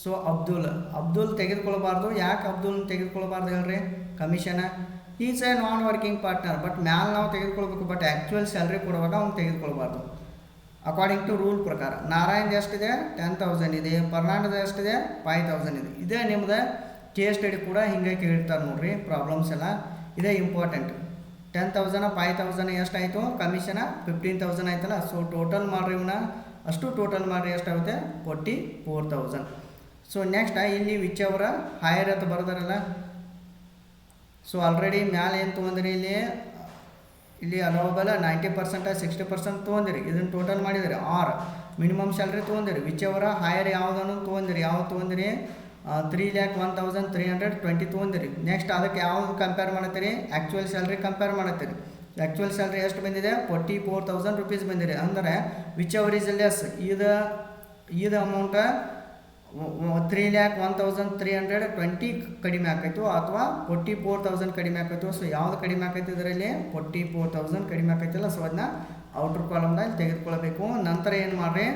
ಸೊ ಅಬ್ದುಲ್ ತೆಗೆದುಕೊಳ್ಬಾರ್ದು. ಯಾಕೆ ಅಬ್ದುಲ್ ತೆಗೆದುಕೊಳ್ಬಾರ್ದು ಹೇಳ್ರಿ, commission is a non working partner, but ಮ್ಯಾಲೆ ನಾವು ತೆಗೆದುಕೊಳ್ಬೇಕು, ಬಟ್ ಆ್ಯಕ್ಚುಯಲ್ ಸ್ಯಾಲ್ರಿ ಕೊಡುವಾಗ ಅವ್ನು ತೆಗೆದುಕೊಳ್ಬಾರ್ದು ಅಕಾರ್ಡಿಂಗ್ ಟು ರೂಲ್ ಪ್ರಕಾರ. ನಾರಾಯಣ್ ಎಷ್ಟಿದೆ 10,000 ಇದೆ, ಫರ್ನಾಂಡ್ ಎಷ್ಟಿದೆ 5,000 ಇದೆ. ಇದೇ ನಿಮ್ಮದು ಕೇಸ್ ಸ್ಟಡಿ ಕೂಡ ಹಿಂಗೆ ಕೇಳ್ತಾರೆ ನೋಡ್ರಿ, ಪ್ರಾಬ್ಲಮ್ಸ್ ಎಲ್ಲ ಇದೇ ಇಂಪಾರ್ಟೆಂಟ್. 10,000 5,000 ಎಷ್ಟಾಯಿತು, ಕಮಿಷನ 15,000 ಆಯ್ತಲ್ಲ. ಸೊ ಟೋಟಲ್ ಮಾಡಿರಿ ಇವನ್ನ, ಅಷ್ಟು ಟೋಟಲ್ ಮಾಡಿರಿ ಎಷ್ಟಾಗುತ್ತೆ 44,000. ಸೊ ನೆಕ್ಸ್ಟ್ ಇಲ್ಲಿ ವಿಚ್ ಅವರ ಹೈಯರ್ ಅಂತ ಬರ್ದಾರಲ್ಲ. ಸೊ ಆಲ್ರೆಡಿ ಮ್ಯಾಲೆ ಏನು ತೊಗೊಂಡ್ರಿ, ಇಲ್ಲಿ ಅಲೋಬಲ್ 90% 60% ತೊಗೊಂಡಿರಿ, ಇದನ್ನು ಟೋಟಲ್ ಮಾಡಿದಿರಿ. ಆರ್ ಮಿನಿಮಮ್ ಸ್ಯಾಲ್ರಿ ತೊಗೊಂಡಿರಿ. ವಿಚ್ ಅವರ ಹೈಯರ್ ಯಾವುದನ್ನು ತೊಗೊಂಡಿರಿ, ಯಾವ್ದು ತೊಗೊಂಡಿರಿ 3,01,320 ತೊಗೊಂಡಿರಿ. ನೆಕ್ಸ್ಟ್ ಅದಕ್ಕೆ ಯಾವ್ದು ಕಂಪೇರ್ ಮಾಡತ್ತೀರಿ, ಆ್ಯಕ್ಚುಯಲ್ ಸ್ಯಾಲ್ರಿ ಕಂಪೇರ್ ಮಾಡತ್ತೀರಿ. ಆ್ಯಕ್ಚುಯಲ್ ಸ್ಯಾಲ್ರಿ ಎಷ್ಟು ಬಂದಿದೆ 44,000 ರೂಪೀಸ್ ಬಂದಿದೆ. ಅಂದರೆ ವಿಚ್ ಅವರ್ ಈಸ್ ಲೆಸ್, ಇದು ಅಮೌಂಟ್ 3,01,320 ಕಡಿಮೆ ಆಕೈತು ಅಥವಾ 44,000 ಕಡಿಮೆ ಆಕೈತು. ಸೊ ಯಾವ್ದು ಕಡಿಮೆ ಆಕೈತಿ, ಇದರಲ್ಲಿ 44,000 ಕಡಿಮೆ ಆಕೈತಿಲ್ಲ. ಸೊ ಅದನ್ನ ಔಟ್ರ್ ಕಾಲಮ್ನಲ್ಲಿ ತೆಗೆದುಕೊಳ್ಬೇಕು. ನಂತರ ಏನು ಮಾಡಿರಿ,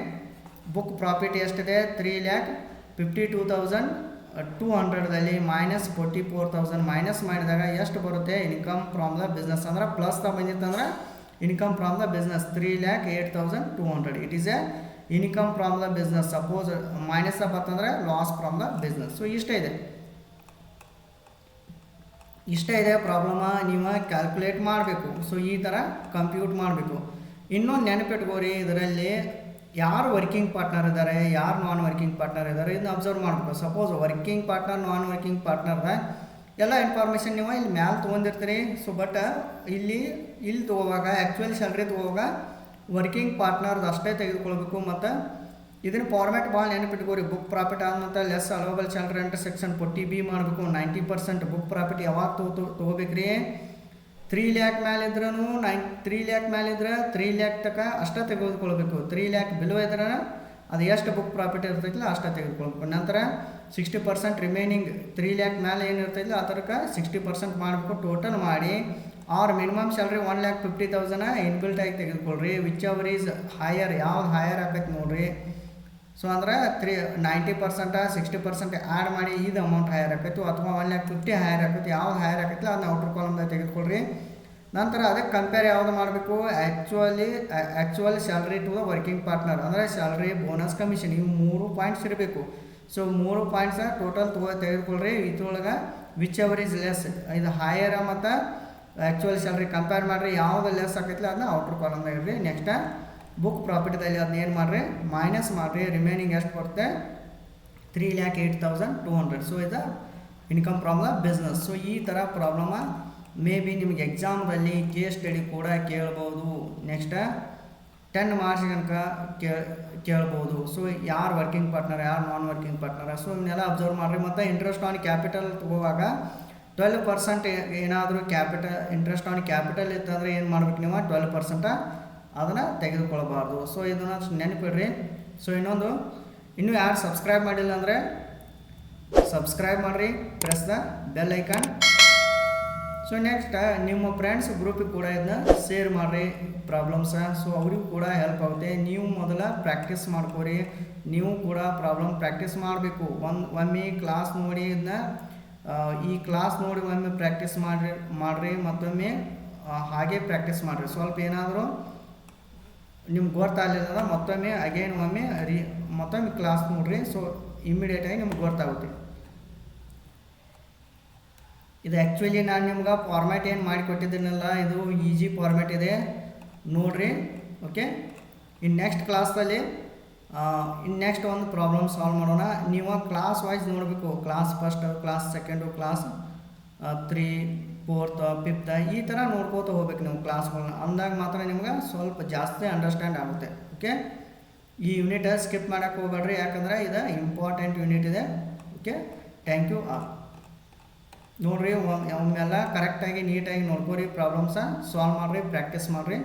ಬುಕ್ ಪ್ರಾಫಿಟ್ ಎಷ್ಟಿದೆ 3,52,200ದಲ್ಲಿ ಮೈನಸ್ 44,000 ಮೈನಸ್ ಮಾಡಿದಾಗ ಎಷ್ಟು ಬರುತ್ತೆ, ಇನ್ಕಮ್ ಫ್ರಾಮ್ ದ ಬಿಸ್ನೆಸ್. ಅಂದ್ರೆ ಪ್ಲಸ್ ಬಂದಿತ್ತಂದ್ರೆ income from the business 3,08,200. It is a income from the business. Suppose minus ಬರ್ತಂದ್ರೆ loss from the business. So ಇಷ್ಟೇ ಇದೆ ಪ್ರಾಬ್ಲಮ, ನೀವು ಕ್ಯಾಲ್ಕುಲೇಟ್ ಮಾಡಬೇಕು. ಸೊ ಈ ಥರ ಕಂಪ್ಯೂಟ್ ಮಾಡಬೇಕು. ಇನ್ನೊಂದು ನೆನಪಿಟ್ಕೋರಿ, ಇದರಲ್ಲಿ ಯಾರು ವರ್ಕಿಂಗ್ ಪಾರ್ಟ್ನರ್ ಇದ್ದಾರೆ, ಯಾರು ನಾನ್ ವರ್ಕಿಂಗ್ ಪಾರ್ಟ್ನರ್ ಇದ್ದಾರೆ, ಇದನ್ನ ಅಬ್ಸರ್ವ್ ಮಾಡಬೇಕು. ಸಪೋಸ್ ವರ್ಕಿಂಗ್ ಪಾರ್ಟ್ನರ್ ನಾನ್ ವರ್ಕಿಂಗ್ ಪಾರ್ಟ್ನರ್ದ ಎಲ್ಲ ಇನ್ಫಾರ್ಮೇಷನ್ ನೀವು ಇಲ್ಲಿ ಮ್ಯಾಲೆ ತೊಗೊಂಡಿರ್ತೀರಿ. ಸೊ ಬಟ್ ಇಲ್ಲಿ ತೊಗೋವಾಗ ಆ್ಯಕ್ಚುಯಲ್ ಸ್ಯಾಲ್ರಿ ತೊಗೋವಾಗ ವರ್ಕಿಂಗ್ ಪಾರ್ಟ್ನರ್ದು ಅಷ್ಟೇ ತೆಗೆದುಕೊಳ್ಬೇಕು. ಮತ್ತು ಇದನ್ನು ಫಾರ್ಮ್ಯಾಟ್ ಭಾಳ ನೆನಪಿಟ್ಕೋರಿ. ಬುಕ್ ಪ್ರಾಫಿಟ್ ಆದ್ಮೇಲೆ ಲೆಸ್ ಅಲೋಬಲ್ ಸ್ಯಾಲ್ರಿ ಅಂತ ಸೆಕ್ಷನ್ 40B ಮಾಡಬೇಕು. 90% ಬುಕ್ ಪ್ರಾಫಿಟ್ ಯಾವಾಗ ತೊಗೋಬೇಕ್ರಿ, 3 lakh ಮೇಲೆ ಇದ್ರೂ 3 lakh ಮೇಲೆ ಇದ್ರೆ 3 lakh ತನಕ ಅಷ್ಟೇ ತೆಗೆದುಕೊಳ್ಬೇಕು. 3 lakh ಬಿಲೋ ಇದ್ರೆ ಅದು ಎಷ್ಟು ಬುಕ್ ಪ್ರಾಫಿಟ್ ಇರ್ತೈತಿಲ್ಲ ಅಷ್ಟೇ ತೆಗೆದುಕೊಳ್ಬೇಕು. ನಂತರ 60% ರಿಮೈನಿಂಗ್ 3 lakh ಮೇಲೆ ಏನು ಇರ್ತೈತಿಲ್ಲ ಆ ಥರಕ್ಕೆ 60% ಮಾಡಬೇಕು. ಟೋಟಲ್ ಮಾಡಿ ಆರ್ ಮಿನಿಮಮ್ ಸ್ಯಾಲ್ರಿ 1,50,000 ಇನ್ಬಿಲ್ಟ್ ಆಗಿ ತೆಗೆದುಕೊಳ್ರಿ. ವಿಚ್ ಅವರ್ ಈಸ್ ಹೈಯರ್, ಯಾವ್ದು ಹೈಯರ್ ಆಕೈತಿ ನೋಡ್ರಿ. ಸೊ ಅಂದ್ರೆ 90% 60% ಆ್ಯಡ್ ಮಾಡಿ ಇದು ಅಮೌಂಟ್ ಹೈಯರ್ ಆಕೈತು, ಅಥವಾ 1,50,000 ಹೈಯರ್ ಆಕೈತಿ. ಯಾವ್ದು ಹೈಯರ್ ಆಕೈತಿಲ್ಲ ಅದನ್ನ ಔಟ್ರ್ ಕಾಲಮ್ದಾಗ ತೆಗೆದುಕೊಳ್ರಿ. ನಂತರ ಅದಕ್ಕೆ ಕಂಪೇರ್ ಯಾವುದು ಮಾಡಬೇಕು, actual salary to the working partner, ಅಂದರೆ ಸ್ಯಾಲ್ರಿ ಬೋನಸ್ ಕಮಿಷನ್, ಇವು 3 ಪಾಯಿಂಟ್ಸ್ ಇರಬೇಕು. ಸೊ 3 ಪಾಯಿಂಟ್ಸ ಟೋಟಲ್ ತೆಗೆದುಕೊಳ್ರಿ. ಇದ್ರೊಳಗೆ ವಿಚ್ ಅವರ್ ಈಸ್ ಲೆಸ್, ಇದು ಹೈಯರ್ ಮತ್ತು ಆ್ಯಕ್ಚುಯಲ್ ಸ್ಯಾಲ್ರಿ ಕಂಪೇರ್ ಮಾಡಿರಿ. ಯಾವುದು ಲೆಸ್ ಆಕೈತಿಲ್ಲ ಅದನ್ನ ಔಟ್ರ್ ಕಾಲಮ್ದಾಗ ಇರ್ರಿ. ನೆಕ್ಸ್ಟ್ ಬುಕ್ ಪ್ರಾಫಿಟ್ದಲ್ಲಿ ಅದನ್ನ ಏನು ಮಾಡಿರಿ, ಮೈನಸ್ ಮಾಡಿರಿ. ರಿಮೈನಿಂಗ್ ಎಷ್ಟು ಬರುತ್ತೆ 3,08,200. ಸೊ ಇದು income from the business. So ಈ ಥರ ಪ್ರಾಬ್ಲಮ ಮೇ ಬಿ ನಿಮಗೆ ಎಕ್ಸಾಮ್ದಲ್ಲಿ ಕೇಸ್ ಸ್ಟಡಿ ಕೂಡ ಕೇಳ್ಬೋದು. ನೆಕ್ಸ್ಟ್ 10 ಮಾರ್ಕ್ಸ್ ತನಕ ಕೇಳ್ಬೋದು. ಸೊ ಯಾರು ವರ್ಕಿಂಗ್ ಪಾರ್ಟ್ನರ್, ಯಾರು ನಾನ್ ವರ್ಕಿಂಗ್ ಪಾರ್ಟ್ನರ್, ಸೊ ಇವನ್ನೆಲ್ಲ ಅಬ್ಸರ್ವ್ ಮಾಡಿರಿ. ಮತ್ತು ಇಂಟ್ರೆಸ್ಟ್ ಆನ್ ಕ್ಯಾಪಿಟಲ್ ತಗೋವಾಗ 12% ಏನಾದರೂ ಇಂಟ್ರೆಸ್ಟ್ ಆನ್ ಕ್ಯಾಪಿಟಲ್ ಇತ್ತಂದರೆ ಏನು ಮಾಡ್ಬೇಕು ನೀವು 12% ಅದನ್ನು ತೆಗೆದುಕೊಳ್ಬಾರ್ದು. ಸೊ ಇದನ್ನು ನೆನಪಿಡ್ರಿ. ಸೊ ಇನ್ನೂ ಯಾರು ಸಬ್ಸ್ಕ್ರೈಬ್ ಮಾಡಿಲ್ಲ ಅಂದರೆ ಸಬ್ಸ್ಕ್ರೈಬ್ ಮಾಡಿರಿ, press the bell icon. So next ನಿಮ್ಮ ಫ್ರೆಂಡ್ಸ್ ಗ್ರೂಪಿಗೆ ಕೂಡ ಇದನ್ನ ಶೇರ್ ಮಾಡಿರಿ ಪ್ರಾಬ್ಲಮ್ಸ. ಸೊ ಅವ್ರಿಗೂ ಕೂಡ ಹೆಲ್ಪ್ ಆಗುತ್ತೆ. ನೀವು ಮೊದಲ ಪ್ರಾಕ್ಟೀಸ್ ಮಾಡ್ಕೋರಿ. ನೀವು ಕೂಡ ಪ್ರಾಬ್ಲಮ್ ಪ್ರಾಕ್ಟೀಸ್ ಮಾಡಬೇಕು. ಒಮ್ಮೆ ಕ್ಲಾಸ್ ನೋಡಿ ಇದನ್ನ ಈ ಕ್ಲಾಸ್ ನೋಡಿ ಒಮ್ಮೆ ಪ್ರಾಕ್ಟೀಸ್ ಮಾಡಿರಿ ಮತ್ತೊಮ್ಮೆ ಹಾಗೆ ಪ್ರಾಕ್ಟೀಸ್ ಮಾಡಿರಿ. ಸ್ವಲ್ಪ ಏನಾದರೂ ನಿಮ್ಗೆ ಗೊತ್ತಾಗಲಿಲ್ಲ ಮತ್ತೊಮ್ಮೆ ಅಗೇನ್ ಮತ್ತೊಮ್ಮೆ ಕ್ಲಾಸ್ ನೋಡಿರಿ. ಸೊ ಇಮ್ಮಿಡಿಯೇಟಾಗಿ ನಿಮ್ಗೆ ಗೊತ್ತಾಗುತ್ತೆ. ಇದು ಆ್ಯಕ್ಚುಲಿ ನಾನು ನಿಮ್ಗೆ ಫಾರ್ಮ್ಯಾಟ್ ಏನು ಮಾಡಿ ಕೊಟ್ಟಿದ್ದೀನಲ್ಲ, ಇದು ಈಜಿ ಫಾರ್ಮ್ಯಾಟ್ ಇದೆ ನೋಡಿರಿ. ಓಕೆ, ಇನ್ನು ನೆಕ್ಸ್ಟ್ ಕ್ಲಾಸಲ್ಲಿ ನೆಕ್ಸ್ಟ್ ಒಂದು ಪ್ರಾಬ್ಲಮ್ ಸಾಲ್ವ್ ಮಾಡೋಣ. ನೀವು ಕ್ಲಾಸ್ ವೈಸ್ ನೋಡಬೇಕು, class first, class second, class 3, 4th, 5th ಈ ಥರ ನೋಡ್ಕೋತ ಹೋಗ್ಬೇಕು ನೀವು ಕ್ಲಾಸ್ಗಳನ್ನ. ಅಂದಾಗ ಮಾತ್ರ ನಿಮ್ಗೆ ಸ್ವಲ್ಪ ಜಾಸ್ತಿ ಅಂಡರ್ಸ್ಟ್ಯಾಂಡ್ ಆಗುತ್ತೆ. ಓಕೆ, ಈ ಯೂನಿಟ್ ಸ್ಕಿಪ್ ಮಾಡೋಕ್ಕೆ ಹೋಗ್ಬೇಡ್ರಿ, ಯಾಕಂದರೆ ಇದು ಇಂಪಾರ್ಟೆಂಟ್ ಯೂನಿಟ್ ಇದೆ. Okay, thank you all. ನೋಡಿರಿ ಒಮ್ಮೆಲ್ಲ ಕರೆಕ್ಟಾಗಿ ನೀಟಾಗಿ ನೋಡ್ಕೊರಿ, ಪ್ರಾಬ್ಲಮ್ಸ ಸಾಲ್ವ್ ಮಾಡಿರಿ, ಪ್ರಾಕ್ಟೀಸ್ ಮಾಡಿರಿ.